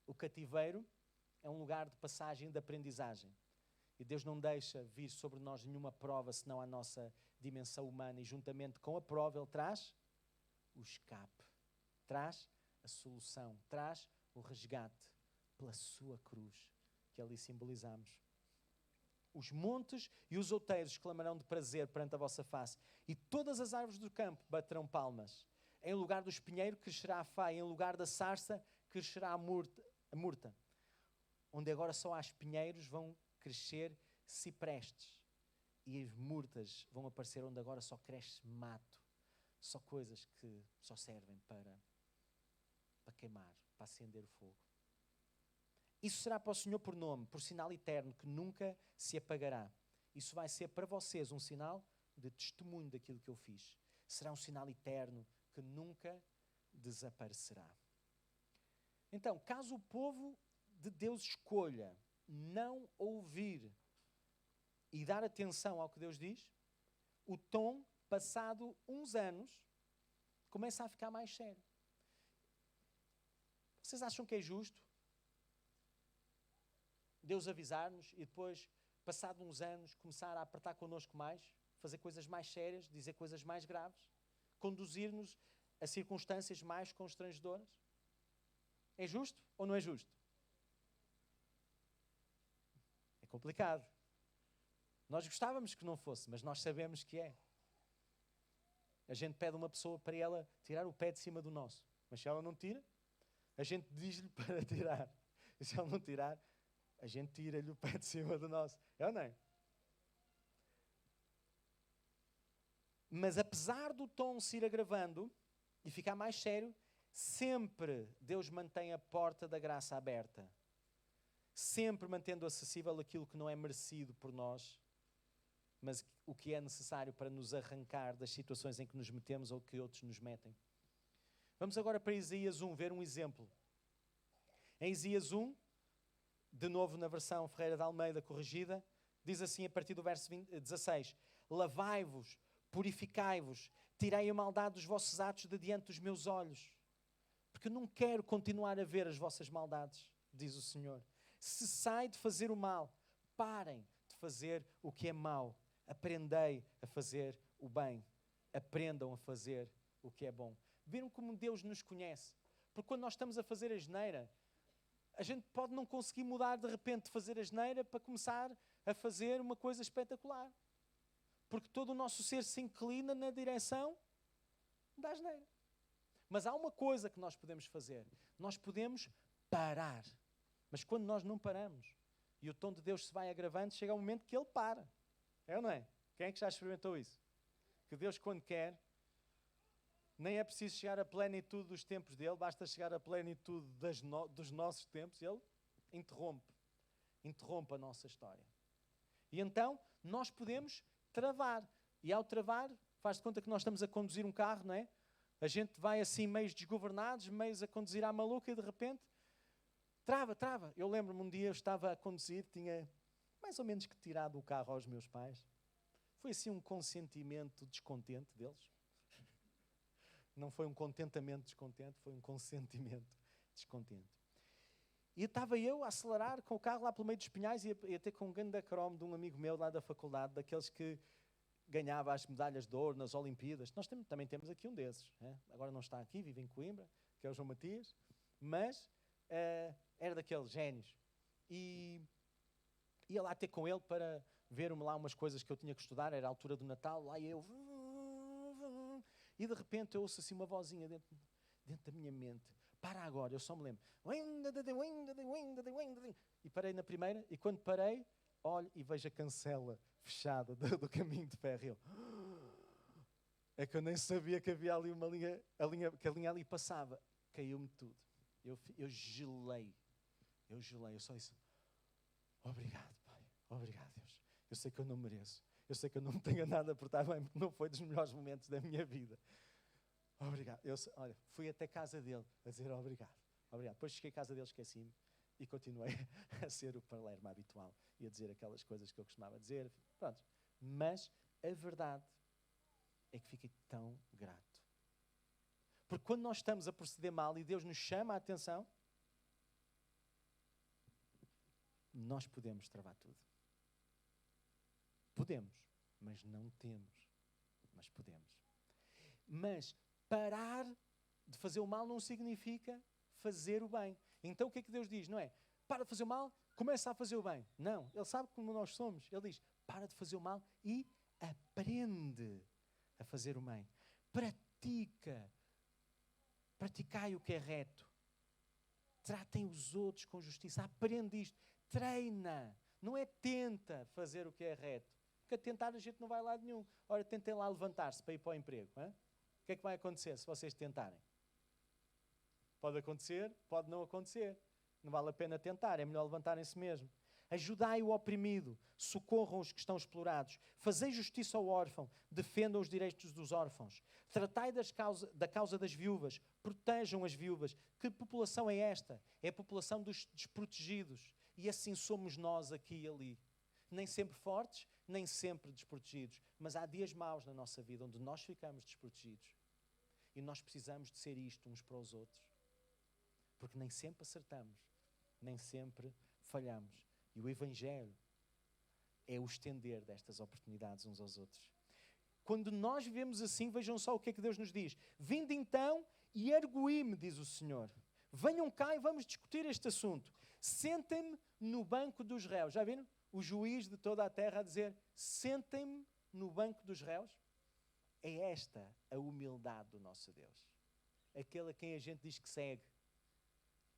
O cativeiro é um lugar de passagem e de aprendizagem. E Deus não deixa vir sobre nós nenhuma prova senão a nossa dimensão humana. E juntamente com a prova Ele traz o escape, traz a solução, traz o resgate pela sua cruz, que ali simbolizamos. Os montes e os outeiros clamarão de prazer perante a vossa face, e todas as árvores do campo baterão palmas. Em lugar do espinheiro crescerá a faia, em lugar da sarça crescerá a murta. Onde agora só há espinheiros vão crescer ciprestes. E as murtas vão aparecer onde agora só cresce mato. Só coisas que só servem para queimar, para acender o fogo. Isso será para o Senhor por nome, por sinal eterno, que nunca se apagará. Isso vai ser para vocês um sinal de testemunho daquilo que eu fiz. Será um sinal eterno que nunca desaparecerá. Então, caso o povo de Deus escolha não ouvir e dar atenção ao que Deus diz, o tom, passado uns anos, começa a ficar mais sério. Vocês acham que é justo Deus avisar-nos e depois, passado uns anos, começar a apertar connosco mais, fazer coisas mais sérias, dizer coisas mais graves, conduzir-nos a circunstâncias mais constrangedoras? É justo ou não é justo? É complicado. Nós gostávamos que não fosse, mas nós sabemos que é. A gente pede a uma pessoa para ela tirar o pé de cima do nosso. Mas se ela não tira, a gente diz-lhe para tirar. E se ela não tirar, a gente tira-lhe o pé de cima do nosso. É ou não é? Mas apesar do tom se ir agravando e ficar mais sério, sempre Deus mantém a porta da graça aberta. Sempre mantendo acessível aquilo que não é merecido por nós, mas o que é necessário para nos arrancar das situações em que nos metemos ou que outros nos metem. Vamos agora para Isaías 1, ver um exemplo. Em Isaías 1, de novo na versão Ferreira de Almeida corrigida, diz assim a partir do verso 16: Lavai-vos, purificai-vos, tirei a maldade dos vossos atos de diante dos meus olhos, porque eu não quero continuar a ver as vossas maldades, diz o Senhor. Cessai de fazer o mal, parem de fazer o que é mau, aprendei a fazer o bem, aprendam a fazer o que é bom. Viram como Deus nos conhece? Porque quando nós estamos a fazer a asneira, a gente pode não conseguir mudar de repente de fazer a asneira para começar a fazer uma coisa espetacular. Porque todo o nosso ser se inclina na direção da asneira. Mas há uma coisa que nós podemos fazer. Nós podemos parar. Mas quando nós não paramos e o tom de Deus se vai agravando, chega um momento que Ele para. É ou não é? Quem é que já experimentou isso? Que Deus, quando quer, nem é preciso chegar à plenitude dos tempos dele, basta chegar à plenitude dos nossos tempos, ele interrompe a nossa história. E então, nós podemos travar. E ao travar, faz de conta que nós estamos a conduzir um carro, não é? A gente vai assim, meios desgovernados, meios a conduzir à maluca e de repente, trava. Eu lembro-me um dia, eu estava a conduzir, tinha mais ou menos que tirado o carro aos meus pais. Foi assim um consentimento descontente deles. Não foi um contentamento descontente, foi um consentimento descontente. E estava eu a acelerar com o carro lá pelo meio dos pinhais e ia ter com um grande cromo de um amigo meu lá da faculdade, daqueles que ganhava as medalhas de ouro nas Olimpíadas. Nós também temos aqui um desses. Agora não está aqui, vive em Coimbra, que é o João Matias, mas era daqueles génios. E ia lá ter com ele para ver-me lá umas coisas que eu tinha que estudar, era a altura do Natal, lá eu... E de repente eu ouço assim uma vozinha dentro da minha mente. Para agora, eu só me lembro. E parei na primeira, e quando parei, olho e vejo a cancela fechada do caminho de ferro. Eu, é que eu nem sabia que havia ali uma linha, que a linha ali passava. Caiu-me tudo. Eu gelei. Eu só disse, obrigado, Pai. Obrigado, Deus. Eu sei que eu não mereço. Eu sei que eu não tenho nada a portar bem, porque não foi dos melhores momentos da minha vida. Obrigado. Olha, fui até a casa dele a dizer obrigado. Depois cheguei à casa dele, esqueci-me e continuei a ser o Palermo habitual e a dizer aquelas coisas que eu costumava dizer. Pronto. Mas a verdade é que fiquei tão grato. Porque quando nós estamos a proceder mal e Deus nos chama a atenção, nós podemos travar tudo. Podemos, mas não temos. Mas podemos. Mas parar de fazer o mal não significa fazer o bem. Então o que é que Deus diz? Não é, para de fazer o mal, começa a fazer o bem. Não, Ele sabe como nós somos. Ele diz, para de fazer o mal e aprende a fazer o bem. Pratica Praticai o que é reto. Tratem os outros com justiça. Aprende isto. Treina. Não é tenta fazer o que é reto. Porque a tentar a gente não vai a lado nenhum. Ora, tentem lá levantar-se para ir para o emprego. Hein? O que é que vai acontecer se vocês tentarem? Pode acontecer, pode não acontecer. Não vale a pena tentar, é melhor levantarem-se mesmo. Ajudai o oprimido, socorram os que estão explorados, fazei justiça ao órfão, defendam os direitos dos órfãos, tratai da causa das viúvas, protejam as viúvas. Que população é esta? É a população dos desprotegidos. E assim somos nós aqui e ali. Nem sempre fortes, nem sempre desprotegidos. Mas há dias maus na nossa vida onde nós ficamos desprotegidos. E nós precisamos de ser isto uns para os outros. Porque nem sempre acertamos, nem sempre falhamos. E o Evangelho é o estender destas oportunidades uns aos outros. Quando nós vivemos assim, vejam só o que é que Deus nos diz. Vinde então e arguí-me, diz o Senhor. Venham cá e vamos discutir este assunto. Sentem-me no banco dos réus. Já viram? O juiz de toda a terra a dizer, sentem-me no banco dos réus. É esta a humildade do nosso Deus. Aquele a quem a gente diz que segue.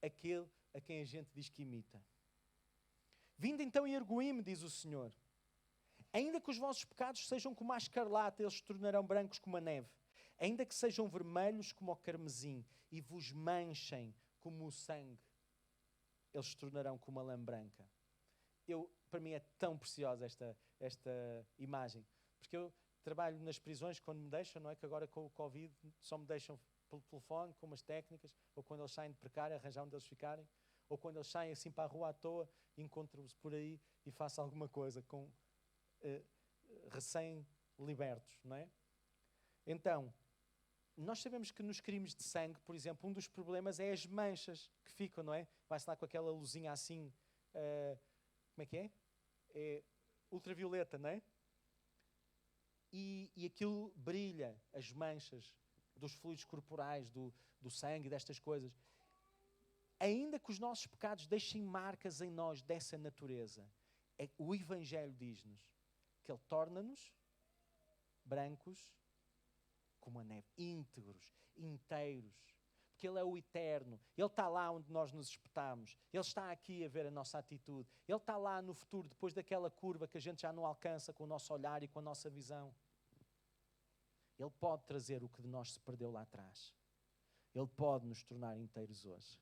Aquele a quem a gente diz que imita. Vinde então e arguí-me, diz o Senhor. Ainda que os vossos pecados sejam como a escarlata, eles se tornarão brancos como a neve. Ainda que sejam vermelhos como o carmesim e vos manchem como o sangue, eles se tornarão como a lã branca. Para mim é tão preciosa esta imagem. Porque eu trabalho nas prisões quando me deixam, não é? Que agora com o Covid só me deixam pelo telefone, com umas técnicas, ou quando eles saem de precário, arranjar onde eles ficarem, ou quando eles saem assim para a rua à toa, encontro-os por aí e faço alguma coisa com recém-libertos, não é? Então, nós sabemos que nos crimes de sangue, por exemplo, um dos problemas é as manchas que ficam, não é? Vai-se lá com aquela luzinha assim, como é que é? É ultravioleta, não é? E aquilo brilha, as manchas dos fluidos corporais, do sangue, destas coisas. Ainda que os nossos pecados deixem marcas em nós dessa natureza, o Evangelho diz-nos que Ele torna-nos brancos como a neve, íntegros, inteiros, porque Ele é o eterno. Ele está lá onde nós nos espetamos. Ele está aqui a ver a nossa atitude. Ele está lá no futuro, depois daquela curva que a gente já não alcança com o nosso olhar e com a nossa visão. Ele pode trazer o que de nós se perdeu lá atrás. Ele pode nos tornar inteiros hoje.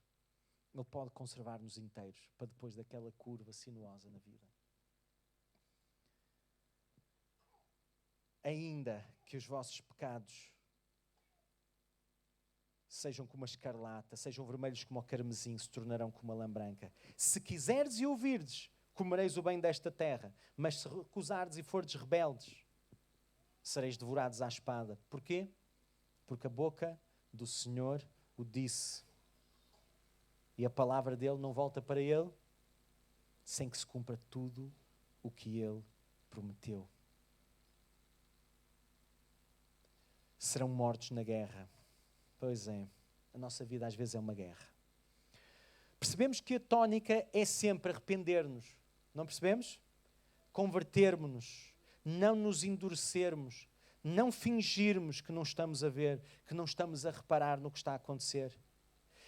Ele pode conservar-nos inteiros para depois daquela curva sinuosa na vida. Ainda que os vossos pecados sejam como a escarlata, sejam vermelhos como o carmesim, se tornarão como a lã branca. Se quiseres e ouvirdes, comereis o bem desta terra. Mas se recusardes e fordes rebeldes, sereis devorados à espada. Porquê? Porque a boca do Senhor o disse. E a palavra dele não volta para ele sem que se cumpra tudo o que ele prometeu. Serão mortos na guerra. Pois é, a nossa vida às vezes é uma guerra. Percebemos que a tónica é sempre arrepender-nos. Não percebemos? Convertermos-nos, não nos endurecermos, não fingirmos que não estamos a ver, que não estamos a reparar no que está a acontecer.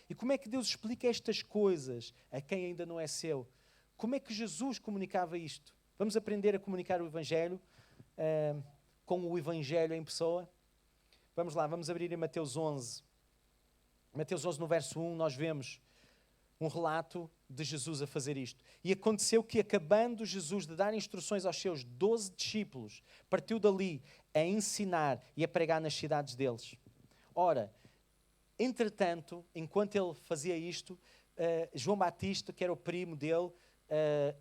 E como é que Deus explica estas coisas a quem ainda não é seu? Como é que Jesus comunicava isto? Vamos aprender a comunicar o Evangelho com o Evangelho em pessoa? Vamos lá, vamos abrir em Mateus 11. Mateus 11, no verso 1, nós vemos um relato de Jesus a fazer isto. E aconteceu que, acabando Jesus de dar instruções aos seus 12 discípulos, partiu dali a ensinar e a pregar nas cidades deles. Ora, entretanto, enquanto ele fazia isto, João Batista, que era o primo dele,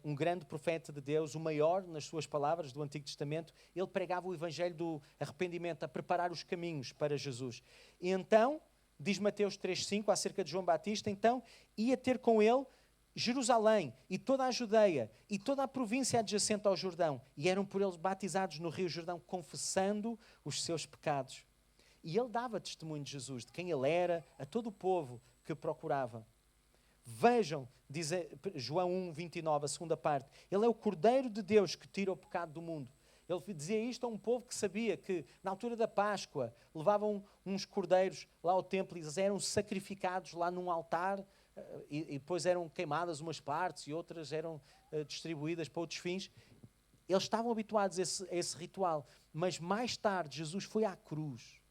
um grande profeta de Deus, o maior, nas suas palavras, do Antigo Testamento, ele pregava o Evangelho do arrependimento, a preparar os caminhos para Jesus. E então, diz Mateus 3,5, acerca de João Batista, então ia ter com ele Jerusalém e toda a Judeia e toda a província adjacente ao Jordão, e eram por eles batizados no Rio Jordão, confessando os seus pecados. E ele dava testemunho de Jesus, de quem ele era, a todo o povo que o procurava. Vejam, diz João 1, 29, a segunda parte, ele é o Cordeiro de Deus que tira o pecado do mundo. Ele dizia isto a um povo que sabia que, na altura da Páscoa, levavam uns cordeiros lá ao templo e eles eram sacrificados lá num altar e depois eram queimadas umas partes e outras eram distribuídas para outros fins. Eles estavam habituados a esse ritual, mas mais tarde Jesus foi à cruz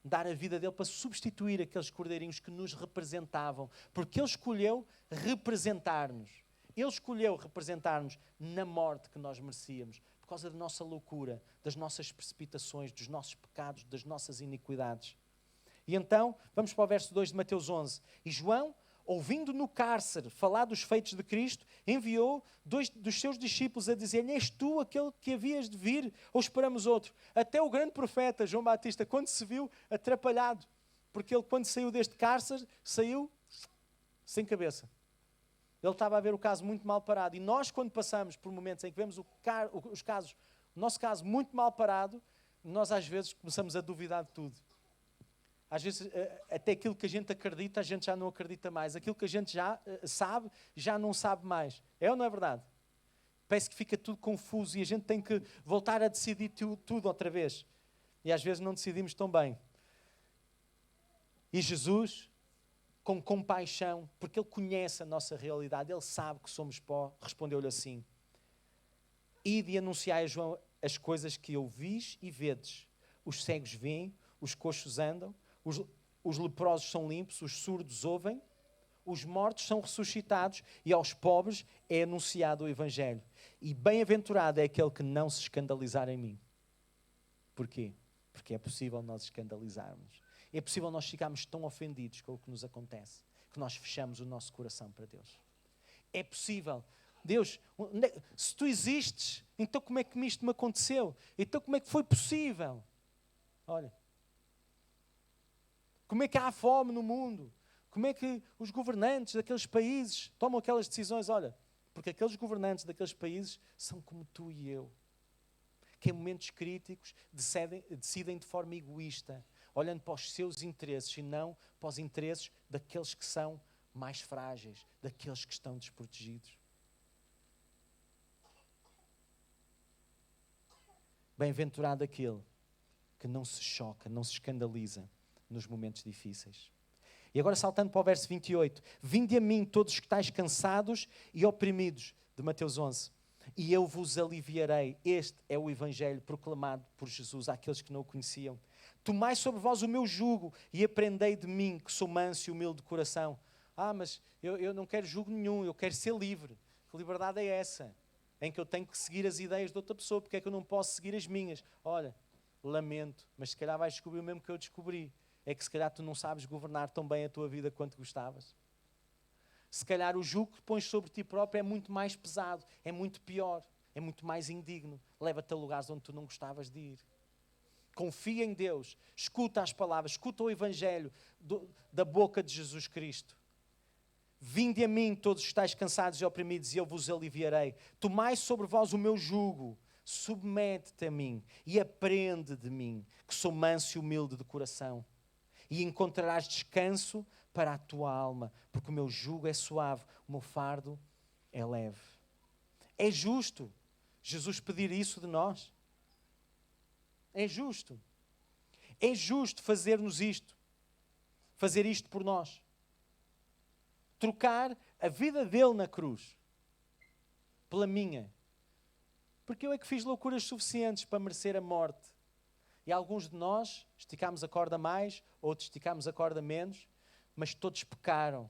dar a vida dele para substituir aqueles cordeirinhos que nos representavam, porque ele escolheu representar-nos. Ele escolheu representar-nos na morte que nós merecíamos, por causa da nossa loucura, das nossas precipitações, dos nossos pecados, das nossas iniquidades. E então, vamos para o verso 2 de Mateus 11. E João, ouvindo no cárcere falar dos feitos de Cristo, enviou 2 dos seus discípulos a dizer-lhe: és tu aquele que havias de vir, ou esperamos outro? Até o grande profeta João Batista, quando se viu atrapalhado, porque ele, quando saiu deste cárcere, saiu sem cabeça. Ele estava a ver o caso muito mal parado. E nós, quando passamos por momentos em que vemos o nosso caso muito mal parado, nós às vezes começamos a duvidar de tudo. Às vezes, até aquilo que a gente acredita, a gente já não acredita mais. Aquilo que a gente já sabe, já não sabe mais. É ou não é verdade? Parece que fica tudo confuso e a gente tem que voltar a decidir tudo outra vez. E às vezes não decidimos tão bem. E Jesus, com compaixão, porque Ele conhece a nossa realidade, Ele sabe que somos pó, respondeu-lhe assim: ide e anunciai a João as coisas que ouvis e vedes. Os cegos veem, os coxos andam, os leprosos são limpos, os surdos ouvem, os mortos são ressuscitados e aos pobres é anunciado o Evangelho. E bem-aventurado é aquele que não se escandalizar em mim. Porquê? Porque é possível nós escandalizarmos. É possível nós ficarmos tão ofendidos com o que nos acontece, que nós fechamos o nosso coração para Deus. É possível. Deus, se tu existes, então como é que isto me aconteceu? Então como é que foi possível? Olha, como é que há fome no mundo? Como é que os governantes daqueles países tomam aquelas decisões? Olha, porque aqueles governantes daqueles países são como tu e eu, que em momentos críticos decidem de forma egoísta, olhando para os seus interesses e não para os interesses daqueles que são mais frágeis, daqueles que estão desprotegidos. Bem-aventurado aquele que não se choca, não se escandaliza nos momentos difíceis. E agora saltando para o verso 28. Vinde a mim todos que estáis cansados e oprimidos, de Mateus 11, e eu vos aliviarei. Este é o Evangelho proclamado por Jesus àqueles que não o conheciam. Tomai sobre vós o meu jugo e aprendei de mim, que sou manso e humilde de coração. Mas eu não quero jugo nenhum, eu quero ser livre. Que liberdade é essa? Em que eu tenho que seguir as ideias de outra pessoa, porque é que eu não posso seguir as minhas? Olha, lamento, mas se calhar vais descobrir o mesmo que eu descobri. É que se calhar tu não sabes governar tão bem a tua vida quanto gostavas. Se calhar o jugo que pões sobre ti próprio é muito mais pesado, é muito pior, é muito mais indigno. Leva-te a lugares onde tu não gostavas de ir. Confia em Deus, escuta as palavras, escuta o Evangelho da boca de Jesus Cristo. Vinde a mim todos os que estáis cansados e oprimidos e eu vos aliviarei. Tomai sobre vós o meu jugo, submete-te a mim e aprende de mim, que sou manso e humilde de coração. E encontrarás descanso para a tua alma, porque o meu jugo é suave, o meu fardo é leve. É justo Jesus pedir isso de nós? É justo. É justo fazer-nos isto. Fazer isto por nós. Trocar a vida dele na cruz pela minha. Porque eu é que fiz loucuras suficientes para merecer a morte. E alguns de nós esticámos a corda mais, outros esticámos a corda menos, mas todos pecaram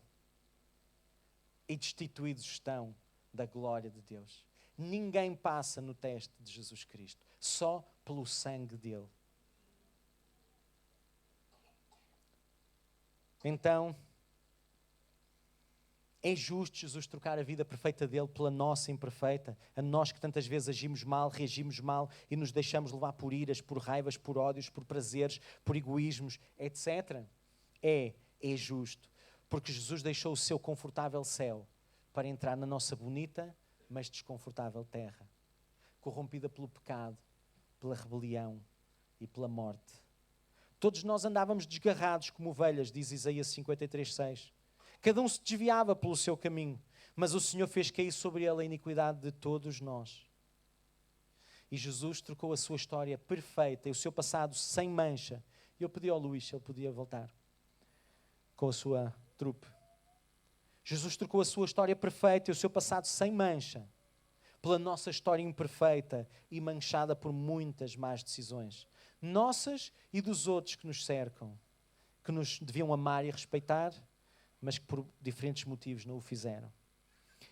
e destituídos estão da glória de Deus. Ninguém passa no teste de Jesus Cristo, só pelo sangue dele. Então, é justo Jesus trocar a vida perfeita dele pela nossa imperfeita, a nós que tantas vezes agimos mal, reagimos mal e nos deixamos levar por iras, por raivas, por ódios, por prazeres, por egoísmos, etc. É justo, porque Jesus deixou o seu confortável céu para entrar na nossa bonita, mas desconfortável terra, corrompida pelo pecado, pela rebelião e pela morte. Todos nós andávamos desgarrados como ovelhas, diz Isaías 53:6. Cada um se desviava pelo seu caminho, mas o Senhor fez cair sobre ele a iniquidade de todos nós. E Jesus trocou a sua história perfeita e o seu passado sem mancha. E eu pedi ao Luís se ele podia voltar com a sua trupe. Jesus trocou a sua história perfeita e o seu passado sem mancha pela nossa história imperfeita e manchada por muitas más decisões. Nossas e dos outros que nos cercam, que nos deviam amar e respeitar, mas que por diferentes motivos não o fizeram.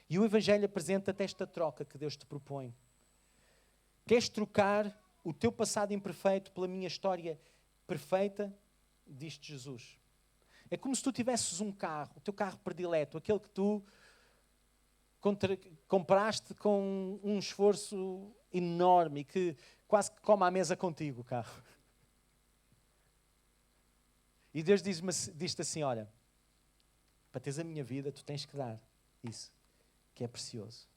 E o Evangelho apresenta-te esta troca que Deus te propõe. Queres trocar o teu passado imperfeito pela minha história perfeita? Diz-te Jesus. É como se tu tivesses um carro, o teu carro predileto, aquele que tu compraste com um esforço enorme e que quase que come à mesa contigo o carro. E Deus diz-te assim, olha, para teres a minha vida, tu tens que dar isso, que é precioso.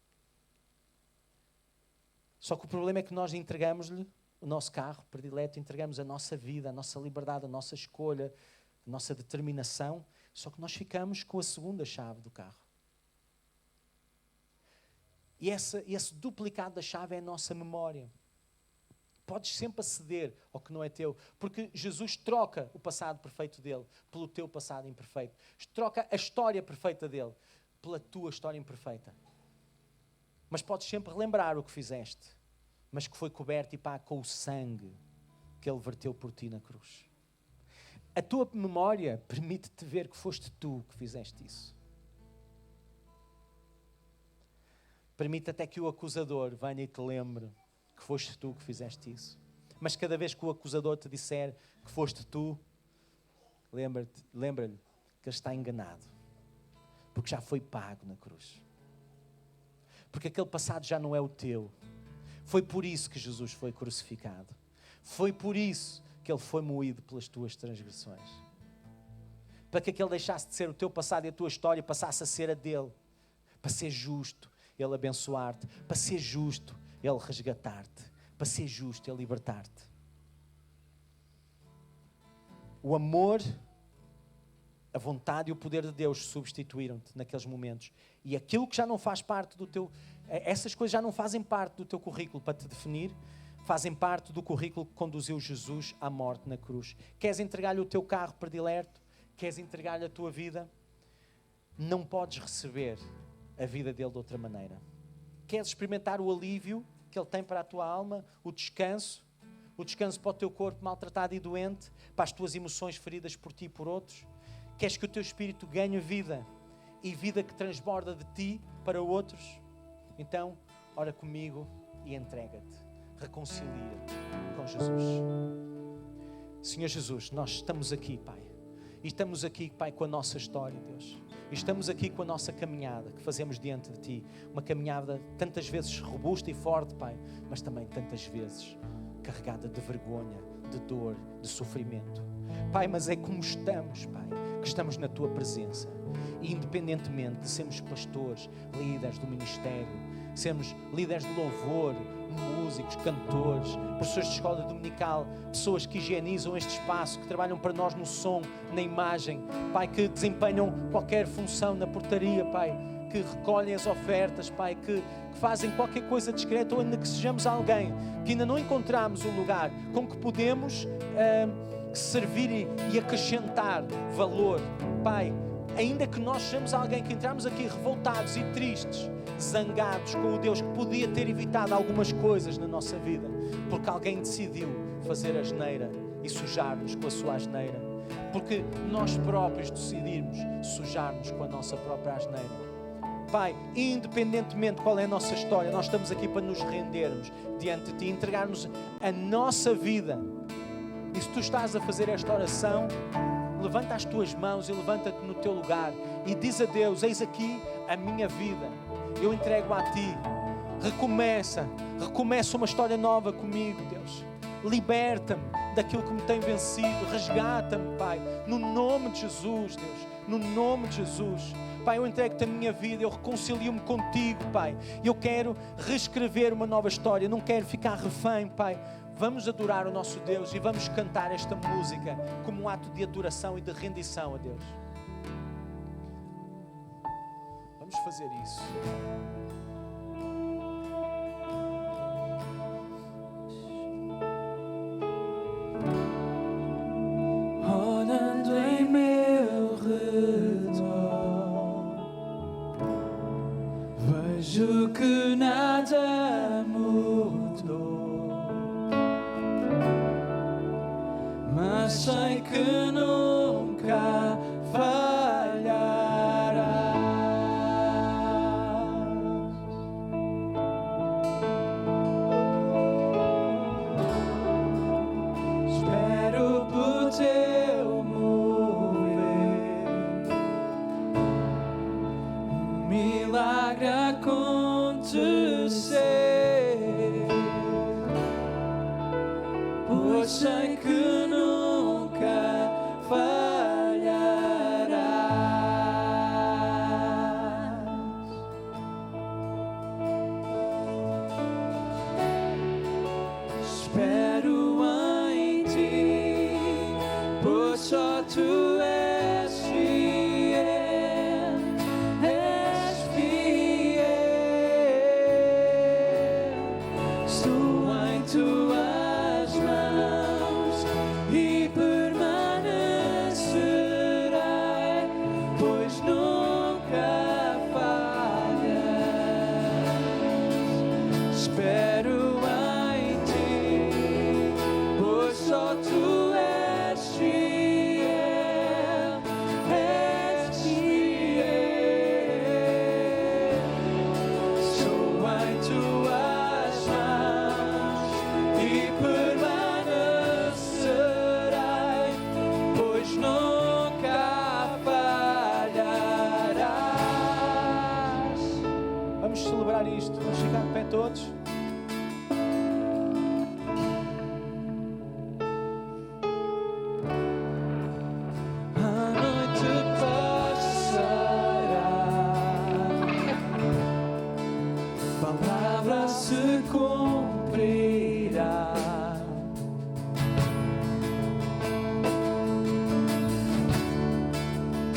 Só que o problema é que nós entregamos-lhe o nosso carro predileto, entregamos a nossa vida, a nossa liberdade, a nossa escolha, a nossa determinação, só que nós ficamos com a segunda chave do carro. E esse duplicado da chave é a nossa memória. Podes sempre aceder ao que não é teu, porque Jesus troca o passado perfeito dele pelo teu passado imperfeito. Troca a história perfeita dele pela tua história imperfeita. Mas podes sempre relembrar o que fizeste, mas que foi coberto e pago com o sangue que ele verteu por ti na cruz. A tua memória permite-te ver que foste tu que fizeste isso. Permite até que o acusador venha e te lembre que foste tu que fizeste isso. Mas cada vez que o acusador te disser que foste tu, lembra-lhe que ele está enganado. Porque já foi pago na cruz. Porque aquele passado já não é o teu. Foi por isso que Jesus foi crucificado. Foi por isso que ele foi moído pelas tuas transgressões. Para que aquele deixasse de ser o teu passado e a tua história passasse a ser a dele. Para ser justo, ele abençoar-te. Para ser justo, ele resgatar-te. Para ser justo, ele libertar-te. O amor, a vontade e o poder de Deus substituíram-te naqueles momentos. E aquilo que já não faz parte do teu... Essas coisas já não fazem parte do teu currículo para te definir. Fazem parte do currículo que conduziu Jesus à morte na cruz. Queres entregar-lhe o teu carro predileto? Queres entregar-lhe a tua vida? Não podes receber a vida dele de outra maneira. Queres experimentar o alívio que ele tem para a tua alma? O descanso para o teu corpo maltratado e doente? Para as tuas emoções feridas por ti e por outros? Queres que o teu espírito ganhe vida? E vida que transborda de ti para outros? Então, ora comigo e entrega-te. Reconcilia-te com Jesus. Senhor Jesus, nós estamos aqui, Pai. E estamos aqui, Pai, com a nossa história, Deus. E estamos aqui com a nossa caminhada que fazemos diante de Ti. Uma caminhada tantas vezes robusta e forte, Pai, mas também tantas vezes carregada de vergonha, de dor, de sofrimento. Pai, mas é como estamos, Pai, que estamos na Tua presença. E independentemente de sermos pastores, líderes do ministério, sermos líderes de louvor, músicos, cantores, professores de escola dominical, pessoas que higienizam este espaço, que trabalham para nós no som, na imagem, Pai, que desempenham qualquer função na portaria, Pai, que recolhem as ofertas, Pai, que fazem qualquer coisa discreta, ou ainda que sejamos alguém que ainda não encontramos o lugar com que podemos servir e acrescentar valor, Pai, ainda que nós sejamos alguém que entramos aqui revoltados e tristes, zangados com o Deus que podia ter evitado algumas coisas na nossa vida, porque alguém decidiu fazer asneira e sujar-nos com a sua asneira, porque nós próprios decidimos sujar-nos com a nossa própria asneira. Pai, independentemente de qual é a nossa história, nós estamos aqui para nos rendermos diante de Ti, entregarmos a nossa vida. E se Tu estás a fazer esta oração, levanta as tuas mãos e levanta-te no teu lugar e diz a Deus: eis aqui a minha vida, eu entrego a Ti. Recomeça uma história nova comigo, Deus. Liberta-me daquilo que me tem vencido, resgata-me, Pai, no nome de Jesus, Deus, no nome de Jesus. Pai, eu entrego-te a minha vida, eu reconcilio-me contigo, Pai. Eu quero reescrever uma nova história, não quero ficar refém, Pai. Vamos adorar o nosso Deus e vamos cantar esta música como um ato de adoração e de rendição a Deus. Vamos fazer isso. Sinto que nada mudou, mas sei que nunca falharás. Espero por teu mover, um milagre acontecer, pois sei que nunca falharás. Espero em ti, pois só tu és fiel, és fiel. Estou em tuas mãos e permanecerei, pois nunca falhas. Espero em ti, pois só tu és fiel, és fiel. Estou em tuas mãos e permanecerei, pois nunca falharás. Vamos celebrar isto, vamos ficar de pé todos. A noite passará, palavra se cumprirá.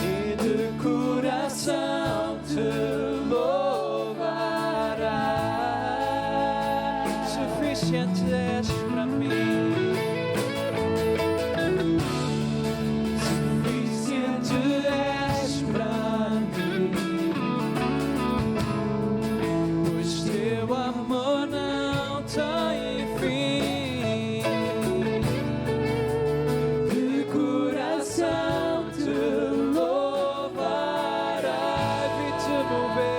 E de coração te louvará. Suficiente és para mim. Suficiente és para mim, pois teu amor não tem fim. De coração te louvará, vi-te mover.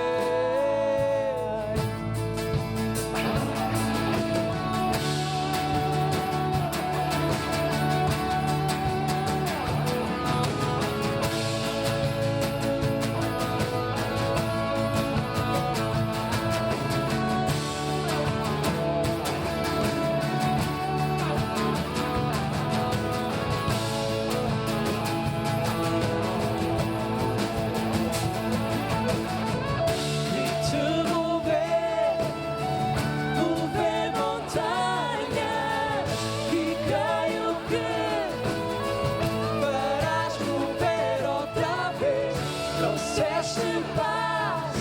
Vi-te mover, mover montanhas, e creio que farás mover outra vez. Trouxeste paz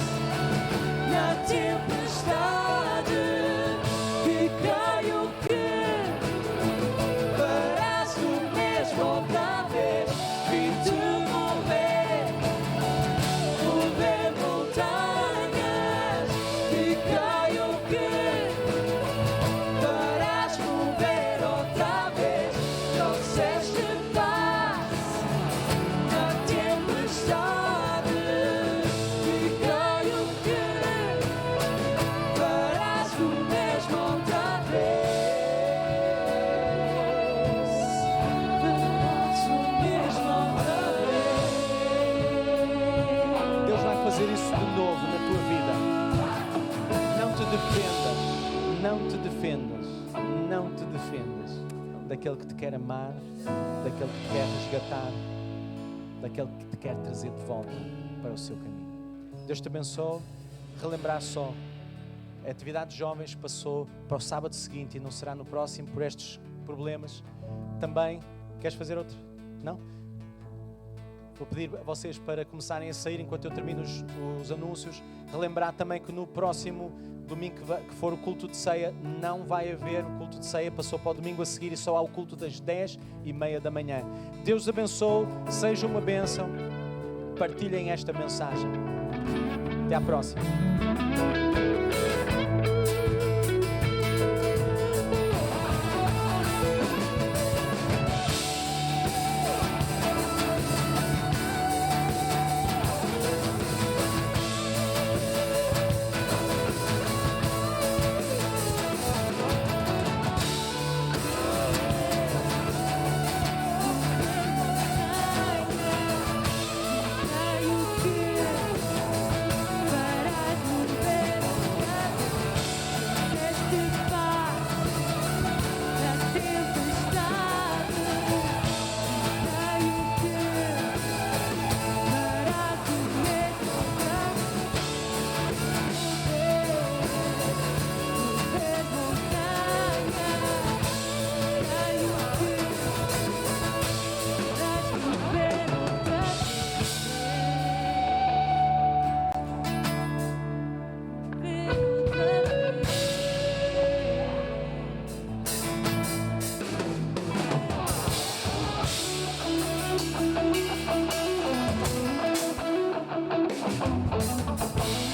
na tempestade, e creio que farás o mesmo outra vez. Vi-te mover, mover montanhas, e creio que farás mover outra vez. Trouxeste paz na tempestade, e creio que farás o mesmo outra vez. Farás o mesmo outra vez. Deus vai fazer isso de novo na tua vida. Não te defendas, não te defendas, não te defendas daquele que te quer amar, daquele que te quer resgatar, daquele que te quer trazer de volta para o seu caminho. Deus te abençoe. Relembrar só, a atividade de jovens passou para o sábado seguinte e não será no próximo por estes problemas. Também, queres fazer outro? Não? Vou pedir a vocês para começarem a sair enquanto eu termino os anúncios. Relembrar também que no próximo domingo que for o culto de ceia, não vai haver o culto de ceia, passou para o domingo a seguir e só há o culto das 10h30 da manhã. Deus abençoe, seja uma bênção, partilhem esta mensagem. Até à próxima. Senhor.